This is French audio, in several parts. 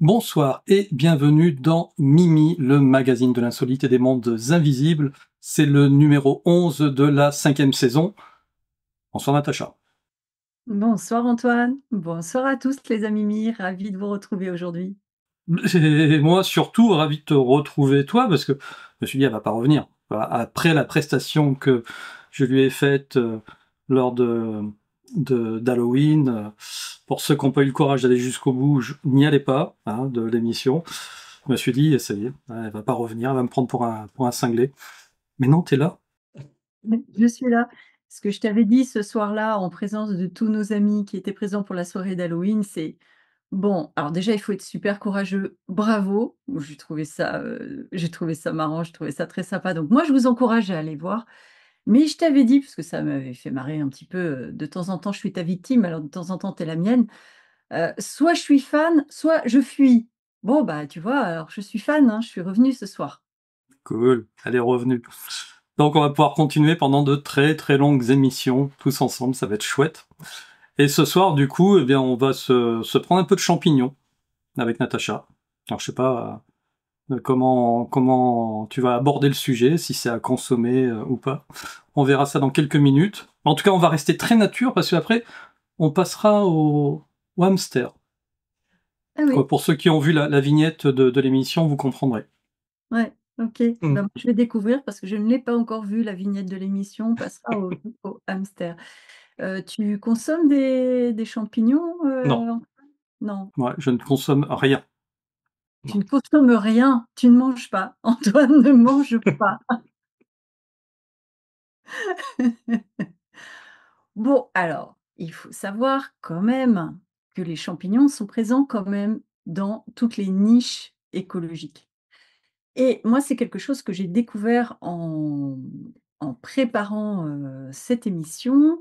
Bonsoir et bienvenue dans Mimi, le magazine de l'insolite et des mondes invisibles. C'est le numéro 11 de la 5e saison. Bonsoir Natacha. Bonsoir Antoine, bonsoir à tous les amis Mimi, ravi de vous retrouver aujourd'hui. Et moi surtout ravi de te retrouver toi parce que je me suis dit elle va pas revenir. Voilà, après la prestation que je lui ai faite lors d'Halloween, pour ceux qui n'ont pas eu le courage d'aller jusqu'au bout, je n'y allais pas de l'émission. Je me suis dit ça y est, elle va pas revenir, elle va me prendre pour un cinglé. Mais non, t'es là. Je suis là. Ce que je t'avais dit ce soir-là, en présence de tous nos amis qui étaient présents pour la soirée d'Halloween, c'est bon, alors déjà, il faut être super courageux, bravo. J'ai trouvé ça marrant, j'ai trouvé ça très sympa. Donc moi, je vous encourage à aller voir. Mais je t'avais dit, parce que ça m'avait fait marrer un petit peu, de temps en temps, je suis ta victime, alors de temps en temps, tu es la mienne. Soit je suis fan, soit je fuis. Bon, bah, tu vois, alors je suis fan, hein, je suis revenue ce soir. Cool, elle est revenue. Donc on va pouvoir continuer pendant de très très longues émissions, tous ensemble, ça va être chouette. Et ce soir, du coup, eh bien, on va se prendre un peu de champignons avec Natacha. Alors je sais pas comment tu vas aborder le sujet, si c'est à consommer ou pas. On verra ça dans quelques minutes. En tout cas, on va rester très nature parce qu'après, on passera au hamster. Ah oui, Pour ceux qui ont vu la vignette de l'émission, vous comprendrez. ouais, OK. Mm. Ben, moi, je vais découvrir parce que je ne l'ai pas encore vu, la vignette de l'émission. On passera au hamster. Tu consommes des champignons, Non, Non, moi, je ne consomme rien. tu Non. ne consommes rien, tu ne manges pas. Antoine ne mange pas. Bon, alors, il faut savoir quand même que les champignons sont présents quand même dans toutes les niches écologiques. Et moi, c'est quelque chose que j'ai découvert en préparant, cette émission,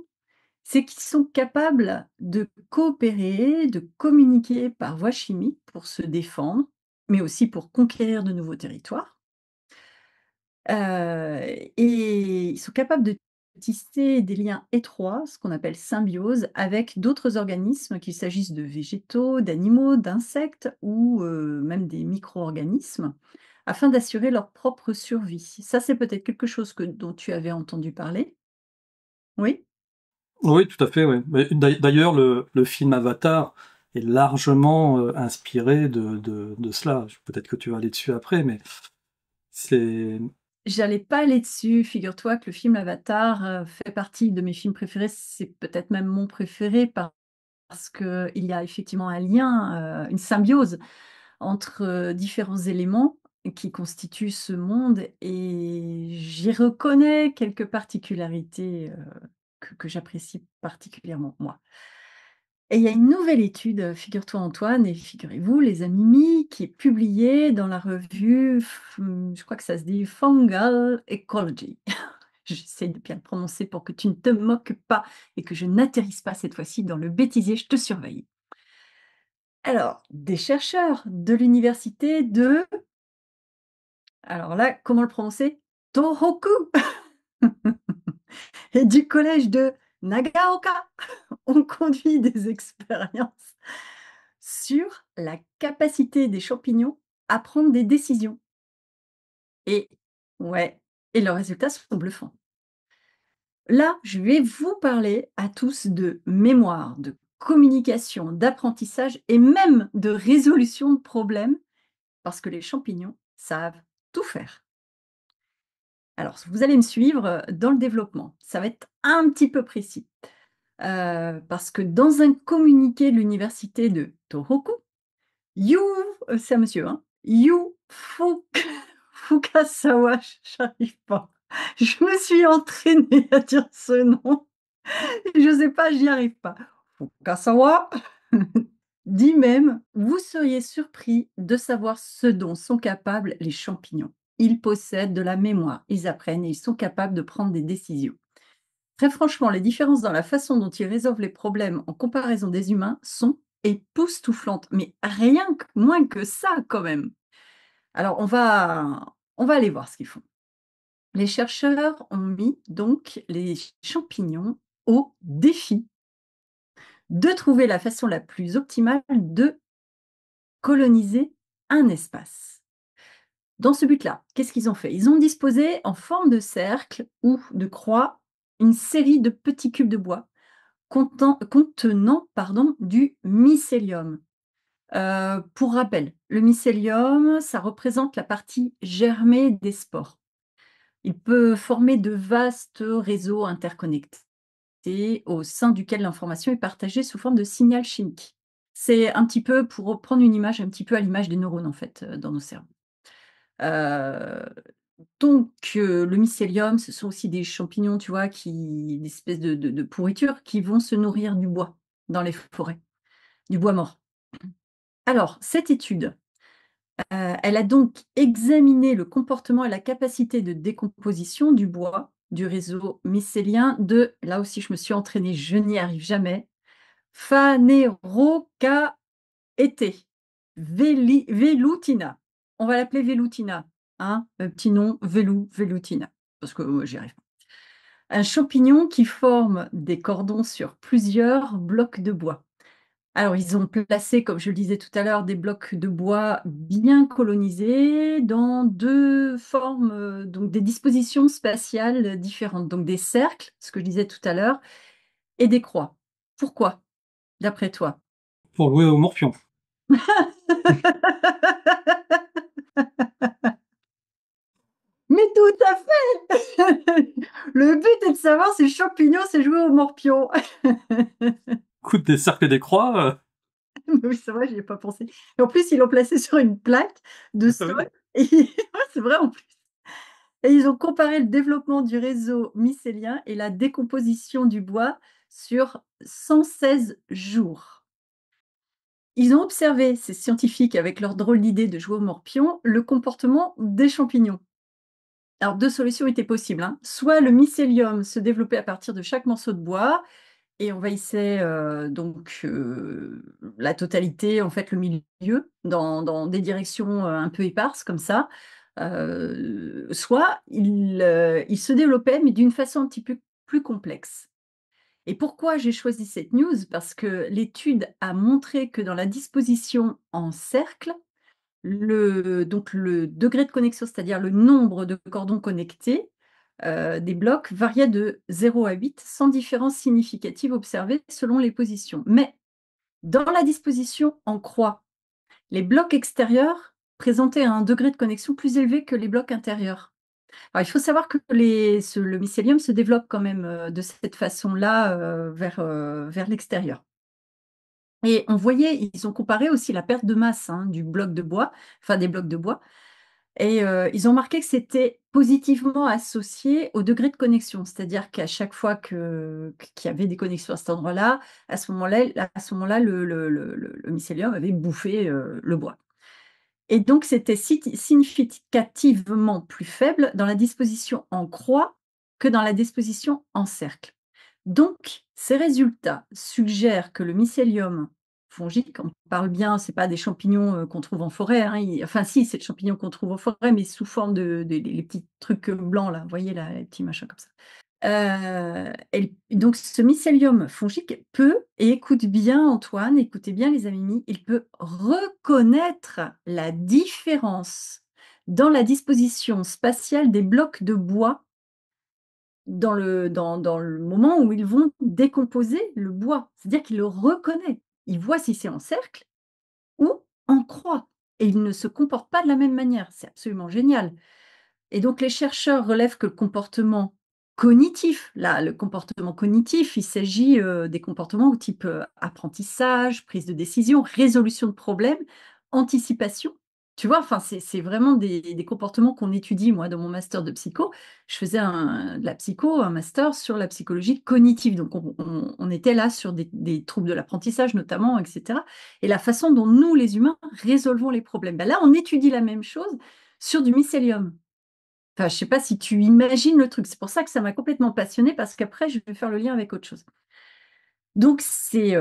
c'est qu'ils sont capables de coopérer, de communiquer par voie chimique pour se défendre, mais aussi pour conquérir de nouveaux territoires. Et ils sont capables de tisser des liens étroits, ce qu'on appelle symbiose, avec d'autres organismes, qu'il s'agisse de végétaux, d'animaux, d'insectes ou même des micro-organismes, afin d'assurer leur propre survie. Ça, c'est peut-être quelque chose dont tu avais entendu parler? Oui? Oui, tout à fait, oui. Mais d'ailleurs, le film Avatar est largement inspiré de cela. Peut-être que tu vas aller dessus après, mais c'est... J'allais pas aller dessus. Figure-toi que le film Avatar fait partie de mes films préférés. C'est peut-être même mon préféré parce qu'il y a effectivement un lien, une symbiose entre différents éléments qui constituent ce monde et j'y reconnais quelques particularités que j'apprécie particulièrement, moi. Et il y a une nouvelle étude, figure-toi Antoine, et figurez-vous les amis, qui est publiée dans la revue, je crois que ça se dit Fungal Ecology. J'essaie de bien le prononcer pour que tu ne te moques pas et que je n'atterrisse pas cette fois-ci dans le bêtisier, je te surveille. Alors, des chercheurs de l'université de, alors là, comment le prononcer? Tohoku et du collège de Nagaoka ont conduit des expériences sur la capacité des champignons à prendre des décisions. Et ouais, et leurs résultats sont bluffants. Là, je vais vous parler à tous de mémoire, de communication, d'apprentissage et même de résolution de problèmes, parce que les champignons savent tout faire. Alors, vous allez me suivre dans le développement. Ça va être un petit peu précis. Parce que dans un communiqué de l'université de Tohoku, Yu, c'est un monsieur, hein, Yu Fukasawa, j'arrive pas. Je me suis entraînée à dire ce nom. Je sais pas, j'y arrive pas. Fukasawa dit même: «Vous seriez surpris de savoir ce dont sont capables les champignons. Ils possèdent de la mémoire, ils apprennent et ils sont capables de prendre des décisions». Très franchement, les différences dans la façon dont ils résolvent les problèmes en comparaison des humains sont époustouflantes, mais rien que moins que ça quand même. Alors on va aller voir ce qu'ils font. Les chercheurs ont mis donc les champignons au défi de trouver la façon la plus optimale de coloniser un espace. Dans ce but-là, qu'est-ce qu'ils ont fait? Ils ont disposé en forme de cercle ou de croix une série de petits cubes de bois contenant du mycélium. Pour rappel, le mycélium, ça représente la partie germée des spores. Il peut former de vastes réseaux interconnectés au sein duquel l'information est partagée sous forme de signal chimique. C'est un petit peu, pour reprendre une image, un petit peu à l'image des neurones en fait, dans nos cerveaux. Heu, le mycélium, ce sont aussi des champignons, tu vois, des espèces de pourritures qui vont se nourrir du bois dans les forêts, du bois mort. Alors, cette étude, elle a donc examiné le comportement et la capacité de décomposition du bois, du réseau mycélien de, là aussi je me suis entraînée, je n'y arrive jamais, Phanerocaete velutina. On va l'appeler velutina, hein, petit nom, velutina, parce que moi j'y arrive pas. Un champignon qui forme des cordons sur plusieurs blocs de bois. Alors, ils ont placé, comme je le disais tout à l'heure, des blocs de bois bien colonisés dans 2 formes, donc des dispositions spatiales différentes. Donc des cercles, ce que je disais tout à l'heure, et des croix. Pourquoi, d'après toi? Pour jouer au morpion. Mais tout à fait! Le but est de savoir si le champignon sait jouer au morpion. Coup des cercles et des croix. Oui, c'est vrai, j'y ai pas pensé. Et en plus, ils l'ont placé sur une plaque de Oui. sol et ouais, c'est vrai en plus. Et ils ont comparé le développement du réseau mycélien et la décomposition du bois sur 116 jours. Ils ont observé, ces scientifiques, avec leur drôle d'idée de jouer au morpion, le comportement des champignons. Alors, 2 solutions étaient possibles, hein. Soit le mycélium se développait à partir de chaque morceau de bois et envahissait la totalité, en fait, le milieu, dans des directions un peu éparses, comme ça. Soit il se développait, mais d'une façon un petit peu plus complexe. Et pourquoi j'ai choisi cette news? Parce que l'étude a montré que dans la disposition en cercle, le degré de connexion, c'est-à-dire le nombre de cordons connectés, des blocs variait de 0 à 8 sans différence significative observée selon les positions. Mais dans la disposition en croix, les blocs extérieurs présentaient un degré de connexion plus élevé que les blocs intérieurs. Alors, il faut savoir que le mycélium se développe quand même de cette façon-là vers l'extérieur. Et on voyait, ils ont comparé aussi la perte de masse hein, du bloc de bois, enfin des blocs de bois, et ils ont marqué que c'était positivement associé au degré de connexion. C'est-à-dire qu'à chaque fois qu'il y avait des connexions à cet endroit-là, à ce moment-là, le mycélium avait bouffé le bois. Et donc, c'était significativement plus faible dans la disposition en croix que dans la disposition en cercle. Donc, ces résultats suggèrent que le mycélium fongique, on parle bien, c'est pas des champignons qu'on trouve en forêt, hein, enfin si, c'est le champignon qu'on trouve en forêt, mais sous forme les petits trucs blancs là, vous voyez là, les petits machins comme ça. Donc ce mycélium fongique peut, et écoute bien Antoine, écoutez bien les amis, il peut reconnaître la différence dans la disposition spatiale des blocs de bois dans le moment où ils vont décomposer le bois. C'est-à-dire qu'il le reconnaît. Il voit si c'est en cercle ou en croix et il ne se comporte pas de la même manière. C'est absolument génial. Et donc les chercheurs relèvent que le comportement cognitif, là, le comportement cognitif, il s'agit, des comportements au type, apprentissage, prise de décision, résolution de problèmes, anticipation. Tu vois? Enfin, c'est vraiment des comportements qu'on étudie, moi, dans mon master de psycho. Je faisais de la psycho, un master sur la psychologie cognitive. Donc on était là sur des troubles de l'apprentissage notamment et cetera et la façon dont nous, les humains, résolvons les problèmes. Bah, là, on étudie la même chose sur du mycélium. Enfin, je sais pas si tu imagines le truc. C'est pour ça que ça m'a complètement passionnée parce qu'après je vais faire le lien avec autre chose. Donc ces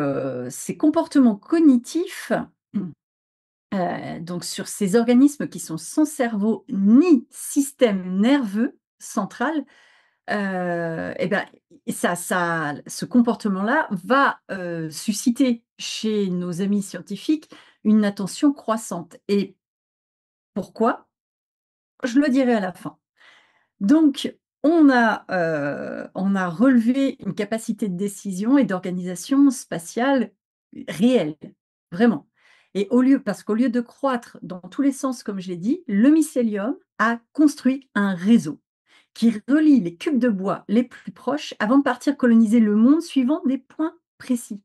comportements cognitifs, donc sur ces organismes qui sont sans cerveau ni système nerveux central, et ben, ce comportement-là va, susciter chez nos amis scientifiques une attention croissante. Et pourquoi? Je le dirai à la fin. Donc, on a relevé une capacité de décision et d'organisation spatiale réelle, vraiment. Et parce qu'au lieu de croître dans tous les sens, comme je l'ai dit, le mycélium a construit un réseau qui relie les cubes de bois les plus proches avant de partir coloniser le monde suivant des points précis.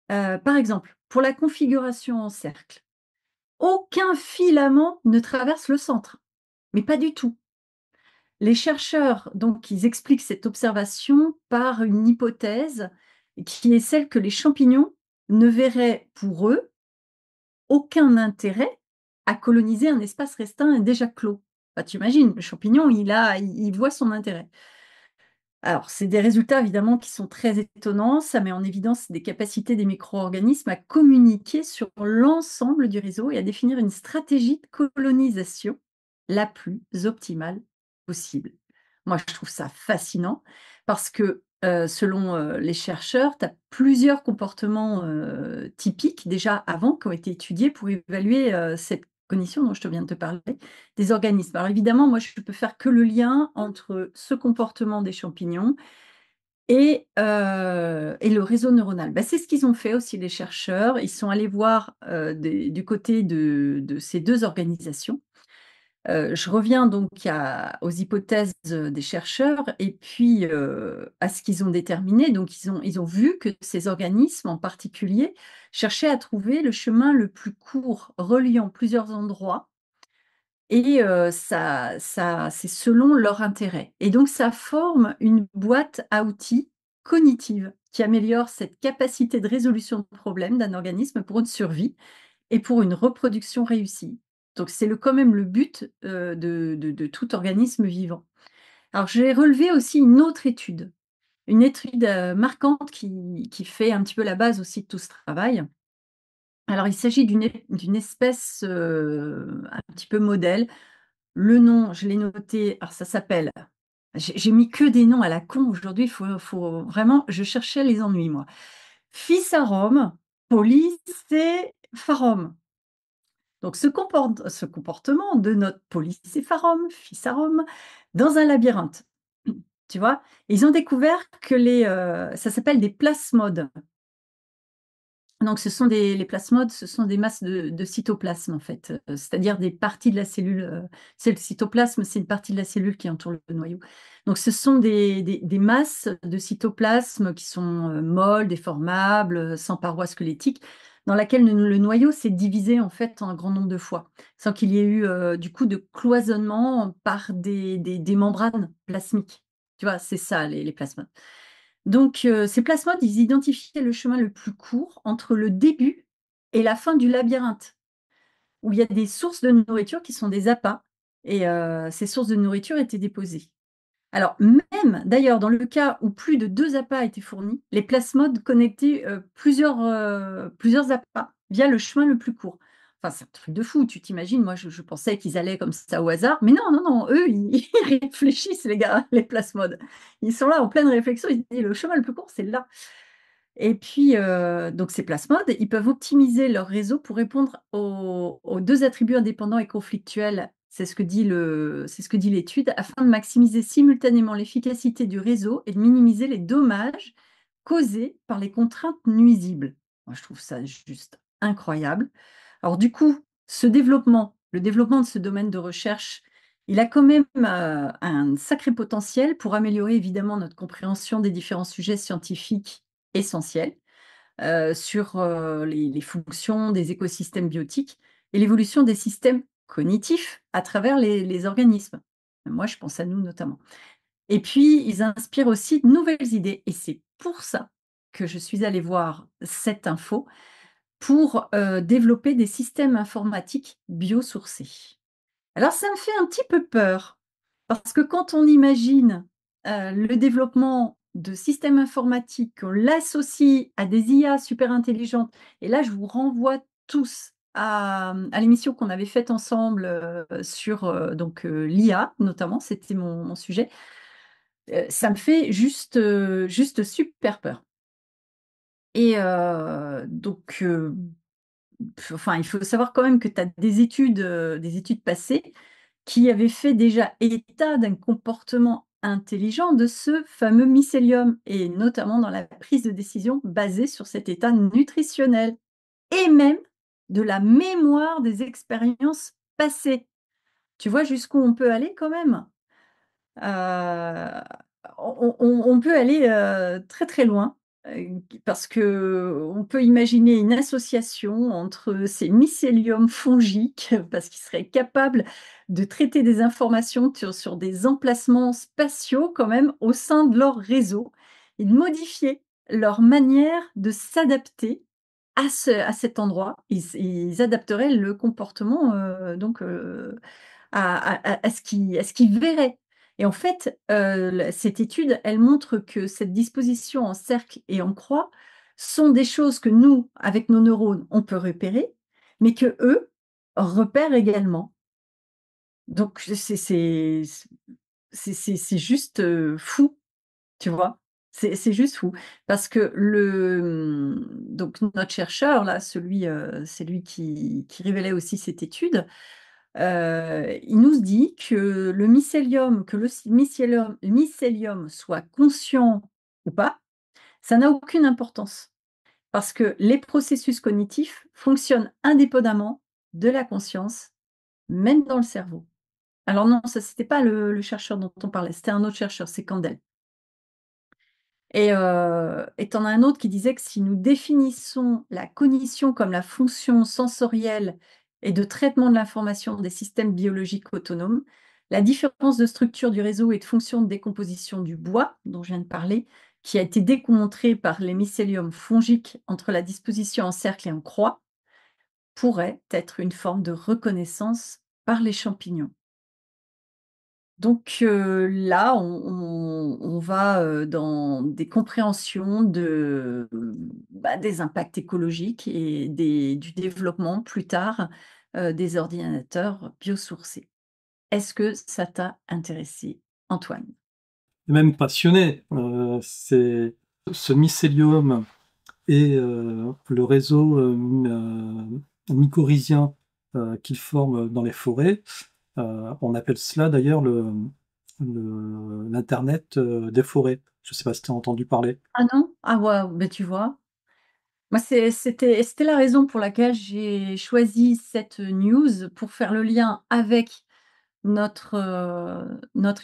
Par exemple, pour la configuration en cercle, aucun filament ne traverse le centre, mais pas du tout. Les chercheurs, donc, ils expliquent cette observation par une hypothèse qui est celle que les champignons ne verraient pour eux aucun intérêt à coloniser un espace restreint et déjà clos. Bah, tu imagines, le champignon, il voit son intérêt. Alors, c'est des résultats évidemment qui sont très étonnants. Ça met en évidence des capacités des micro-organismes à communiquer sur l'ensemble du réseau et à définir une stratégie de colonisation la plus optimale possible. Moi, je trouve ça fascinant parce que selon les chercheurs, tu as plusieurs comportements typiques déjà avant qui ont été étudiés pour évaluer cette cognition dont je te viens de te parler des organismes. Alors évidemment, moi, je peux faire que le lien entre ce comportement des champignons et le réseau neuronal. Bah, c'est ce qu'ils ont fait aussi les chercheurs. Ils sont allés voir du côté de ces deux organisations. Je reviens donc aux hypothèses des chercheurs et puis à ce qu'ils ont déterminé. Donc, ils ont vu que ces organismes en particulier cherchaient à trouver le chemin le plus court reliant plusieurs endroits et c'est selon leur intérêt. Et donc, ça forme une boîte à outils cognitive qui améliore cette capacité de résolution de problèmes d'un organisme pour une survie et pour une reproduction réussie. Donc, c'est quand même le but de tout organisme vivant. Alors, j'ai relevé aussi une étude marquante qui fait un petit peu la base aussi de tout ce travail. Alors, il s'agit d'une espèce un petit peu modèle. Le nom, je l'ai noté, alors ça s'appelle, j'ai mis que des noms à la con aujourd'hui, vraiment, je cherchais les ennuis, moi. Physarum polycépharum. Donc, ce comportement de notre polycépharum, Physarum, dans un labyrinthe. Tu vois, ils ont découvert que ça s'appelle des plasmodes. Donc, les plasmodes, ce sont des masses de cytoplasme, en fait, c'est-à-dire des parties de la cellule. C'est le cytoplasme, c'est une partie de la cellule qui entoure le noyau. Donc, ce sont des masses de cytoplasme qui sont molles, déformables, sans paroi squelettique, dans laquelle le noyau s'est divisé, en fait, en un grand nombre de fois, sans qu'il y ait eu, du coup, de cloisonnement par des membranes plasmiques. Tu vois, c'est ça, les plasmodes. Donc, ces plasmodes, ils identifiaient le chemin le plus court entre le début et la fin du labyrinthe, où il y a des sources de nourriture qui sont des appâts, et ces sources de nourriture étaient déposées. Alors, même d'ailleurs, dans le cas où plus de 2 appâts étaient fournis, les plasmodes connectaient plusieurs appâts via le chemin le plus court. Enfin, c'est un truc de fou, tu t'imagines, moi je pensais qu'ils allaient comme ça au hasard, mais non, non, non, eux, ils réfléchissent, les gars, les plasmodes. Ils sont là en pleine réflexion, ils se disent, le chemin le plus court, c'est là. Et puis, donc ces plasmodes, ils peuvent optimiser leur réseau pour répondre aux 2 attributs indépendants et conflictuels, c'est ce que dit l'étude, afin de maximiser simultanément l'efficacité du réseau et de minimiser les dommages causés par les contraintes nuisibles. Moi, je trouve ça juste incroyable. Alors du coup, le développement de ce domaine de recherche, il a quand même, un sacré potentiel pour améliorer évidemment notre compréhension des différents sujets scientifiques essentiels sur les fonctions des écosystèmes biotiques et l'évolution des systèmes cognitifs à travers les organismes. Moi, je pense à nous notamment. Et puis, ils inspirent aussi de nouvelles idées. Et c'est pour ça que je suis allée voir cette info pour développer des systèmes informatiques biosourcés. Alors, ça me fait un petit peu peur, parce que quand on imagine le développement de systèmes informatiques, qu'on l'associe à des IA super intelligentes, et là, je vous renvoie tous à l'émission qu'on avait faite ensemble sur l'IA, notamment, c'était mon sujet. Ça me fait juste super peur. Et donc, enfin, il faut savoir quand même que tu as des études passées qui avaient fait déjà état d'un comportement intelligent de ce fameux mycélium, et notamment dans la prise de décision basée sur cet état nutritionnel, et même de la mémoire des expériences passées. Tu vois jusqu'où on peut aller quand même? Heu, on peut aller, très, très loin, parce qu'on peut imaginer une association entre ces mycéliums fongiques, parce qu'ils seraient capables de traiter des informations sur des emplacements spatiaux quand même au sein de leur réseau et de modifier leur manière de s'adapter à cet endroit. Ils adapteraient le comportement, donc à ce qu'ils verraient. Et en fait, cette étude, elle montre que cette disposition en cercle et en croix sont des choses que nous, avec nos neurones, on peut repérer, mais que eux repèrent également. Donc c'est juste, fou, tu vois? C'est juste fou parce que donc notre chercheur là, c'est lui qui révélait aussi cette étude. Il nous dit que le mycélium soit conscient ou pas, ça n'a aucune importance parce que les processus cognitifs fonctionnent indépendamment de la conscience, même dans le cerveau. Alors non, ça c'était pas le chercheur dont on parlait, c'était un autre chercheur, c'est Kandel. Et tu en as un autre qui disait que si nous définissons la cognition comme la fonction sensorielle et de traitement de l'information des systèmes biologiques autonomes, la différence de structure du réseau et de fonction de décomposition du bois, dont je viens de parler, qui a été démontrée par les mycéliums fongiques entre la disposition en cercle et en croix, pourrait être une forme de reconnaissance par les champignons. Donc là, on va, dans des compréhensions des impacts écologiques et du développement plus tard, des ordinateurs biosourcés. Est-ce que ça t'a intéressé, Antoine? Même passionné. C'est ce mycélium et le réseau mycorhizien qu'il forme dans les forêts. On appelle cela d'ailleurs l'Internet des forêts. Je ne sais pas si tu as entendu parler. Ah non? Ah waouh, beh, tu vois? Moi, c'était la raison pour laquelle j'ai choisi cette news pour faire le lien avec notre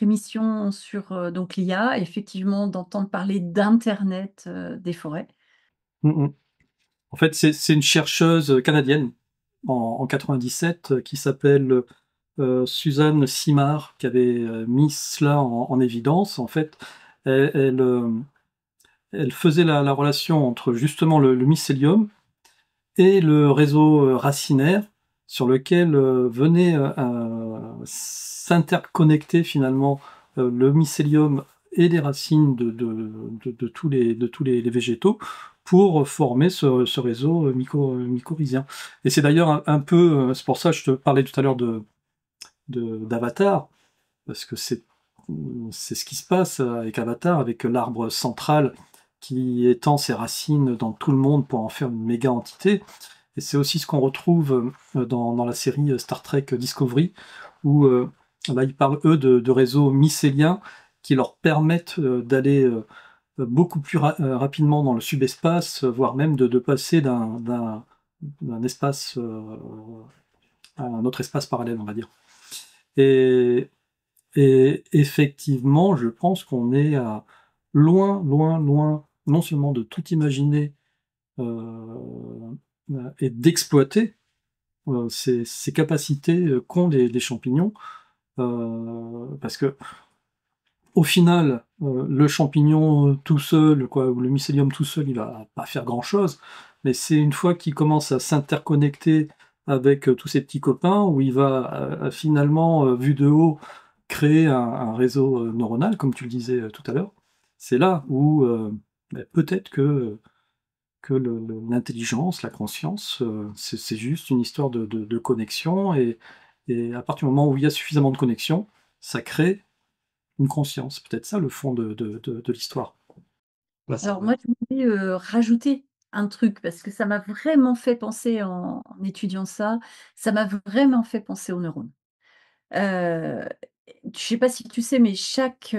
émission sur, donc l'IA, effectivement, d'entendre parler d'internet, des forêts. Mm, mm. En fait, c'est une chercheuse canadienne en 97 qui s'appelle Suzanne Simard qui avait mis cela en évidence. En fait, elle faisait la relation entre justement le mycélium et le réseau racinaire sur lequel venait s'interconnecter finalement le mycélium et les racines de tous les végétaux pour former ce réseau mycorhizien. Et c'est d'ailleurs un peu, c'est pour ça que je te parlais tout à l'heure d'Avatar, parce que c'est ce qui se passe avec Avatar, avec l'arbre central qui étend ses racines dans tout le monde pour en faire une méga entité. Et c'est aussi ce qu'on retrouve dans la série Star Trek Discovery, où là, ils parlent, eux, de réseaux mycéliens qui leur permettent d'aller beaucoup plus rapidement dans le subespace, voire même de passer d'un espace à un autre espace parallèle, on va dire. Et, et effectivement, je pense qu'on est à loin, loin, loin, non seulement de tout imaginer et d'exploiter ces capacités qu'ont les champignons, parce que au final, le champignon tout seul, quoi, ou le mycélium tout seul, il va pas faire grand-chose, mais c'est une fois qu'il commence à s'interconnecter avec tous ses petits copains, où il va finalement, vu de haut, créer un réseau neuronal, comme tu le disais tout à l'heure. C'est là où peut-être que l'intelligence, la conscience, c'est juste une histoire de connexion, et à partir du moment où il y a suffisamment de connexion, ça crée une conscience. Peut-être ça le fond de l'histoire. Bah, ça Alors va. moi, je voulais, rajouter un truc parce que ça m'a vraiment fait penser en étudiant ça m'a vraiment fait penser aux neurones. Heu, je sais pas si tu sais, mais chaque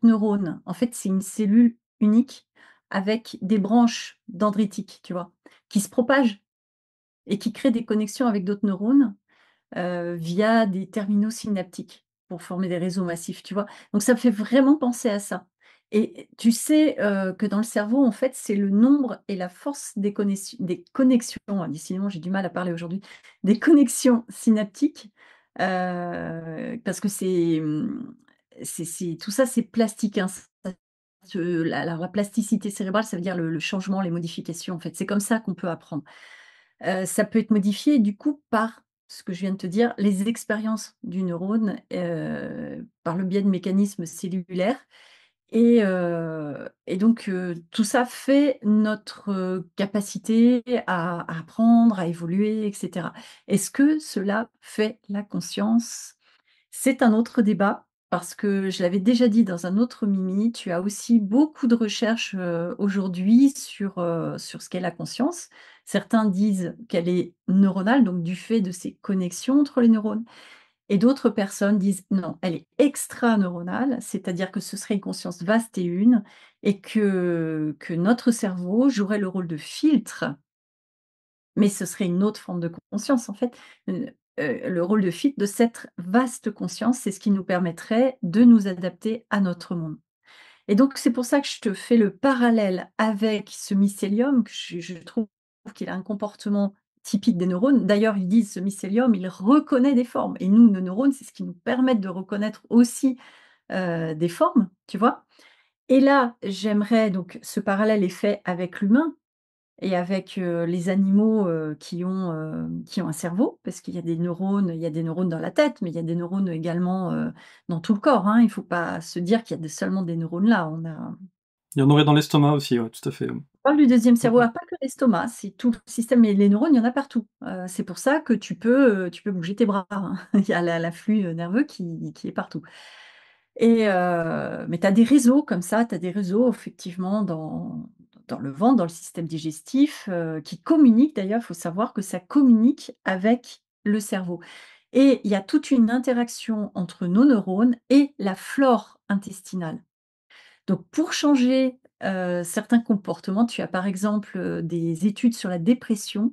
neurone, en fait, c'est une cellule unique avec des branches dendritiques, tu vois? Qui se propagent et qui créent des connexions avec d'autres neurones via des terminaux synaptiques pour former des réseaux massifs, tu vois? Donc ça me fait vraiment penser à ça et tu sais, que dans le cerveau, en fait, c'est le nombre et la force des connexions, hein, décidément, j'ai du mal à parler aujourd'hui, des connexions synaptiques, parce que c'est tout ça, c'est plastique, hein, ça se la plasticité cérébrale, ça veut dire le changement, les modifications, en fait. C'est comme ça qu'on peut apprendre. Ça peut être modifié du coup par ce que je viens de te dire, les expériences du neurone, par le biais de mécanismes cellulaires et donc tout ça fait notre, capacité à apprendre, à évoluer et cetera. Est-ce que cela fait la conscience? C'est un autre débat parce que je l'avais déjà dit dans un autre Mimi, tu as aussi beaucoup de recherches, aujourd'hui sur ce qu'est la conscience. Certains disent qu'elle est neuronale, donc du fait de ces connexions entre les neurones et d'autres personnes disent: «Non, elle est extraneuronale», c'est-à-dire que ce serait une conscience vaste et une et que notre cerveau jouerait le rôle de filtre mais ce serait une autre forme de conscience en fait. Le rôle de de cette vaste conscience, c'est ce qui nous permettrait de nous adapter à notre monde. Et donc c'est pour ça que je te fais le parallèle avec ce mycélium, que je trouve qu'il a un comportement typique des neurones. D'ailleurs, ils disent ce mycélium, il reconnaît des formes et nous, nos neurones, c'est ce qui nous permet de reconnaître aussi, des formes, tu vois? Et là, j'aimerais donc ce parallèle est fait avec l'humain, et avec, les animaux, qui ont un cerveau, parce qu'il y a des neurones dans la tête, mais il y a des neurones également, dans tout le corps, hein. Il ne faut pas se dire qu'il y a seulement des neurones là. Il y en aurait dans l'estomac aussi, ouais, tout à fait. On parle du deuxième Mm, cerveau, mm. alors pas que l'estomac, c'est tout le système et les neurones, il y en a partout. C'est pour ça que tu peux bouger tes bras, hein. Il y a l'afflux, nerveux qui est partout. Mais tu as des réseaux comme ça, tu as des réseaux effectivement dans le ventre, dans le système digestif, qui communiquent d'ailleurs, il faut savoir que ça communique avec le cerveau et il y a toute une interaction entre nos neurones et la flore intestinale. Donc pour changer, certains comportements, tu as par exemple, des études sur la dépression.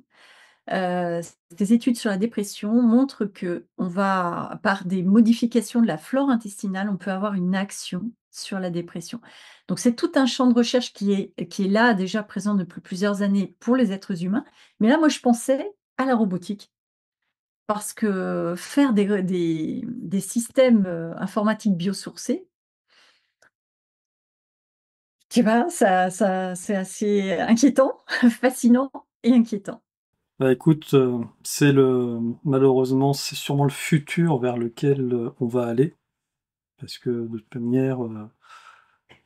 Heu, Ces études sur la dépression montrent que on va par des modifications de la flore intestinale, on peut avoir une action sur la dépression. Donc c'est tout un champ de recherche qui est là, déjà présent depuis plusieurs années pour les êtres humains. Mais là, moi, je pensais à la robotique parce que faire des systèmes, informatiques biosourcés, tu vois, ça c'est assez inquiétant, fascinant et inquiétant. Bah écoute, malheureusement, c'est sûrement le futur vers lequel on va aller, parce que de toute manière,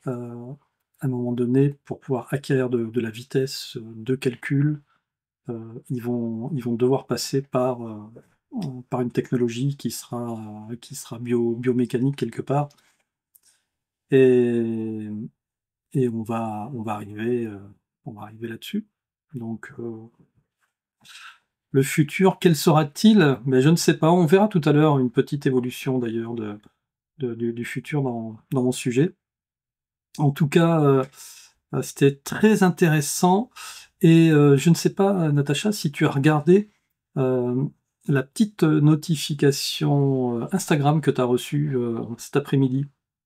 à un moment donné, pour pouvoir acquérir de la vitesse de calcul, ils vont devoir passer par une technologie qui sera biomécanique quelque part, et, et on va arriver là-dessus. Donc, le futur, quel sera-t-il? Mais je ne sais pas. On verra tout à l'heure une petite évolution d'ailleurs du futur dans mon sujet. En tout cas, c'était très intéressant. Et je ne sais pas, Natacha, si tu as regardé euh, la petite notification Instagram que tu as reçue cet après-midi.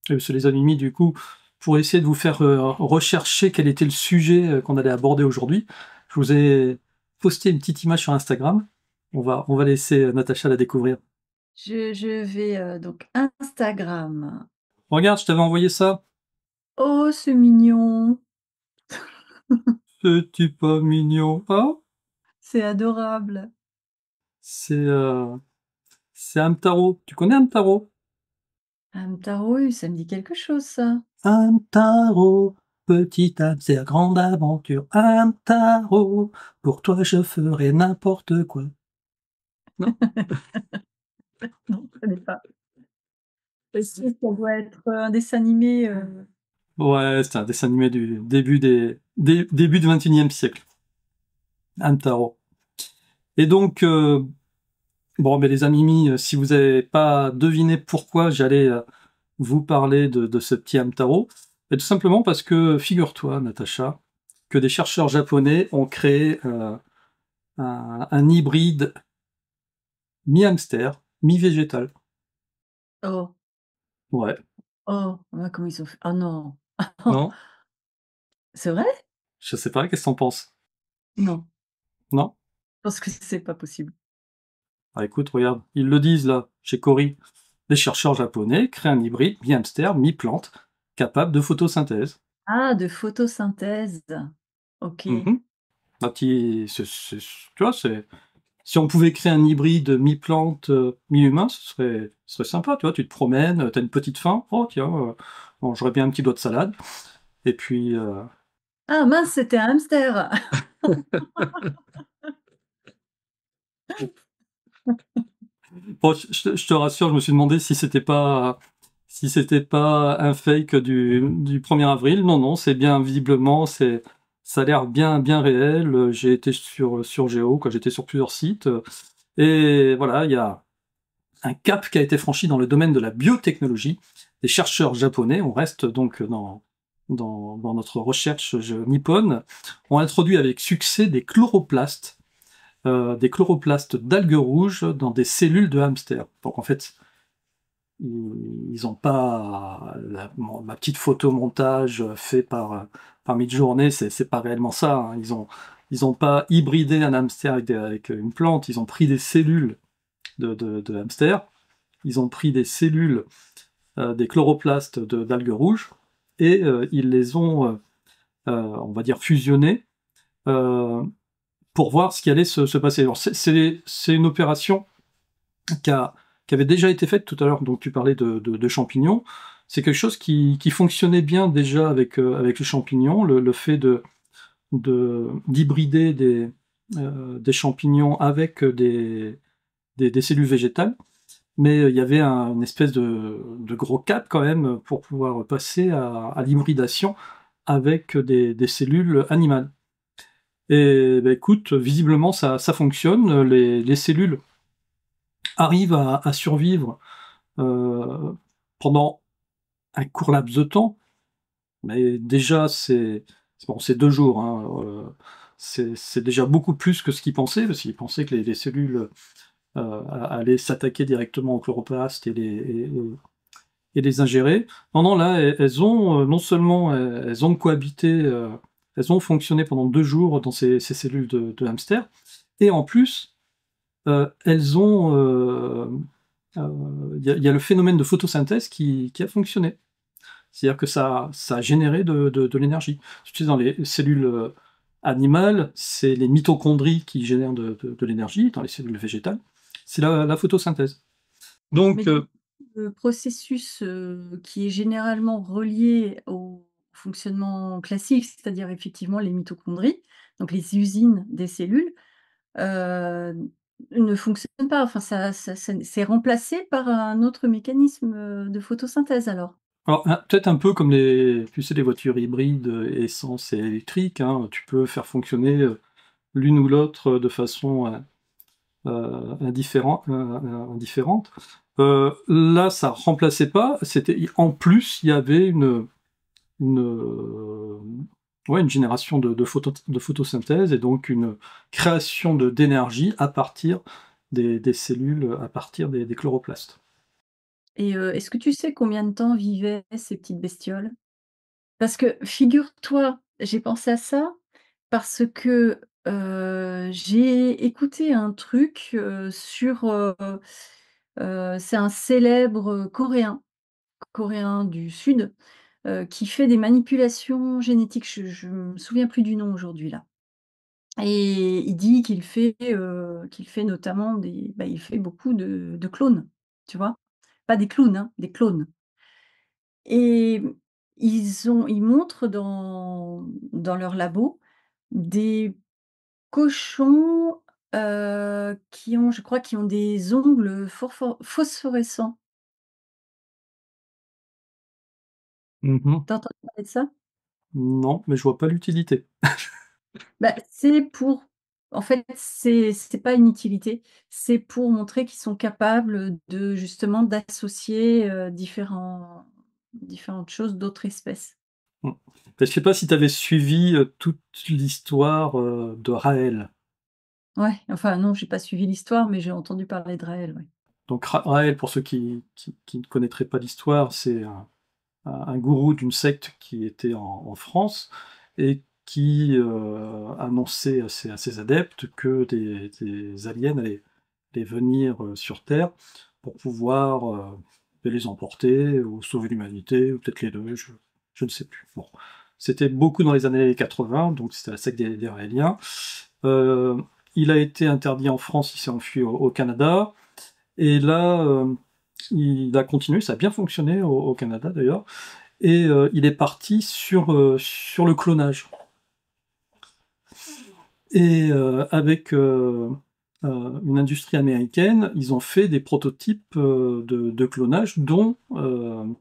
Je les avais mis du coup pour essayer de vous faire rechercher quel était le sujet qu'on allait aborder aujourd'hui. Je vous ai posté une petite image sur Instagram. On va laisser Natacha la découvrir. Je vais, donc Instagram. Regarde, je t'avais envoyé ça. Oh, c'est mignon! Petit pas mignon. Ah, C'est adorable. c'est euh, c'est Hamtaro. Tu connais Hamtaro? Hamtaro, oui, ça me dit quelque chose ça. Hamtaro, petite âme, c'est la grande aventure. Hamtaro, pour toi je ferai n'importe quoi. Non? Non, je connais pas. Est-ce que ça doit être, un dessin animé, Ouais, c'est un dessin animé du début du XXIe siècle. Hamtaro. Et donc, bon, mais les amis, si vous n'avez pas deviné pourquoi j'allais vous parler de ce petit Hamtaro, tout simplement parce que, figure-toi, Natacha, que des chercheurs japonais ont créé un hybride mi-hamster, mi-végétal. Oh, Ouais. oh, ah, comment ils ont fait? Ah non. Non? C'est vrai? Je sais pas, qu'est-ce que t'en penses? Non, Non? je pense que c'est pas possible. Ah, écoute, regarde, ils le disent là, chez Cory. Les chercheurs japonais créent un hybride mi-hamster, mi-plante, capable de photosynthèse. Ah, de photosynthèse. OK. Mhm. Un petit, tu vois, si on pouvait créer un hybride mi-plante, mi-humain, ce serait sympa, tu vois. Tu te promènes, t'as une petite faim, oh tiens, bon, j'aurais bien un petit doigt de salade. Et puis, Ah mince, c'était un hamster! bon, je te rassure, je me suis demandé si c'était pas un fake du 1er avril. Non, non, c'est bien, visiblement, ça a l'air bien, bien réel. J'ai été sur Géo, quand j'étais sur plusieurs sites. Et voilà, il y a un cap qui a été franchi dans le domaine de la biotechnologie. Des chercheurs japonais, on reste donc dans notre recherche nippone, ont introduit avec succès des chloroplastes d'algues rouges dans des cellules de hamster. Donc en fait, ils n'ont pas ma petite photomontage fait par Midjourney, c'est pas réellement ça, hein. Ils ont pas hybridé un hamster avec une plante, ils ont pris des cellules de hamster, ils ont pris des cellules, des chloroplastes d'algues rouges, et ils les ont, on va dire, fusionnées euh, pour voir ce qui allait se passer. Alors c'est une opération qui, a, qui avait déjà été faite tout à l'heure, donc tu parlais de champignons. C'est quelque chose qui fonctionnait bien déjà avec les champignons, le fait d'hybrider des champignons avec des cellules végétales. Mais il y avait une espèce de gros cap quand même pour pouvoir passer à l'hybridation avec des cellules animales. Et bah, écoute, visiblement ça fonctionne. Les cellules arrivent à survivre euh, pendant un court laps de temps, mais déjà bon, c'est 2 jours, hein, c'est déjà beaucoup plus que ce qu'ils pensaient, parce qu'ils pensaient que les cellules allaient s'attaquer directement aux chloroplasts et les ingérer. Non, non, là, elles ont non seulement elles ont cohabité, elles ont fonctionné pendant 2 jours dans ces cellules de hamster, et en plus, elles ont il y a le phénomène de photosynthèse qui a fonctionné. C'est-à-dire que ça a généré de l'énergie. Tu sais, dans les cellules animales, c'est les mitochondries qui génèrent de l'énergie. Dans les cellules végétales, c'est la photosynthèse. Mais Donc, du coup, le processus, qui est généralement relié au fonctionnement classique, c'est-à-dire effectivement les mitochondries, donc les usines des cellules, heu, ne fonctionne pas. Enfin ça c'est remplacé par un autre mécanisme, de photosynthèse alors? alors, peut-être un peu comme tu sais, les voitures hybrides, essence et électriques, hein, tu peux faire fonctionner l'une ou l'autre de façon indifférente. Là, ça remplaçait pas. En plus, il y avait une, ouais, une génération de photosynthèse et donc une création d'énergie à partir des cellules, à partir des chloroplastes. Et est-ce que tu sais combien de temps vivaient ces petites bestioles? Parce que figure-toi, j'ai pensé à ça parce que, j'ai écouté un truc, sur, c'est un célèbre, coréen du sud, qui fait des manipulations génétiques. Je me souviens plus du nom aujourd'hui là, et il dit qu'il fait notamment il fait beaucoup de clones, tu vois? Pas des clowns, hein, des clones. Et ils montrent dans leur labo des cochons, qui ont des ongles phosphorescents. Mhm. Tu as entendu parler de ça? Non, mais je vois pas l'utilité. Bah, c'est pour En fait, c'est pas une utilité, c'est pour montrer qu'ils sont capables de justement d'associer, différentes choses d'autres espèces. Mmh. Je sais pas si tu avais suivi, toute l'histoire, de Raël. Ouais, enfin non, j'ai pas suivi l'histoire, mais j'ai entendu parler de Raël, ouais. Donc Raël, pour ceux qui ne connaîtraient pas l'histoire, c'est un gourou d'une secte qui était en France et qui annonçait à ses adeptes que des aliens allaient venir sur Terre pour pouvoir les emporter ou sauver l'humanité, ou peut-être les deux, je ne sais plus. Bon. C'était beaucoup dans les années 80, donc c'était la secte des Raéliens. Euh, il a été interdit en France, il s'est enfui au Canada, et là, il a continué, ça a bien fonctionné au Canada d'ailleurs, et il est parti sur le clonage. Et avec une industrie américaine, ils ont fait des prototypes de clonage, dont le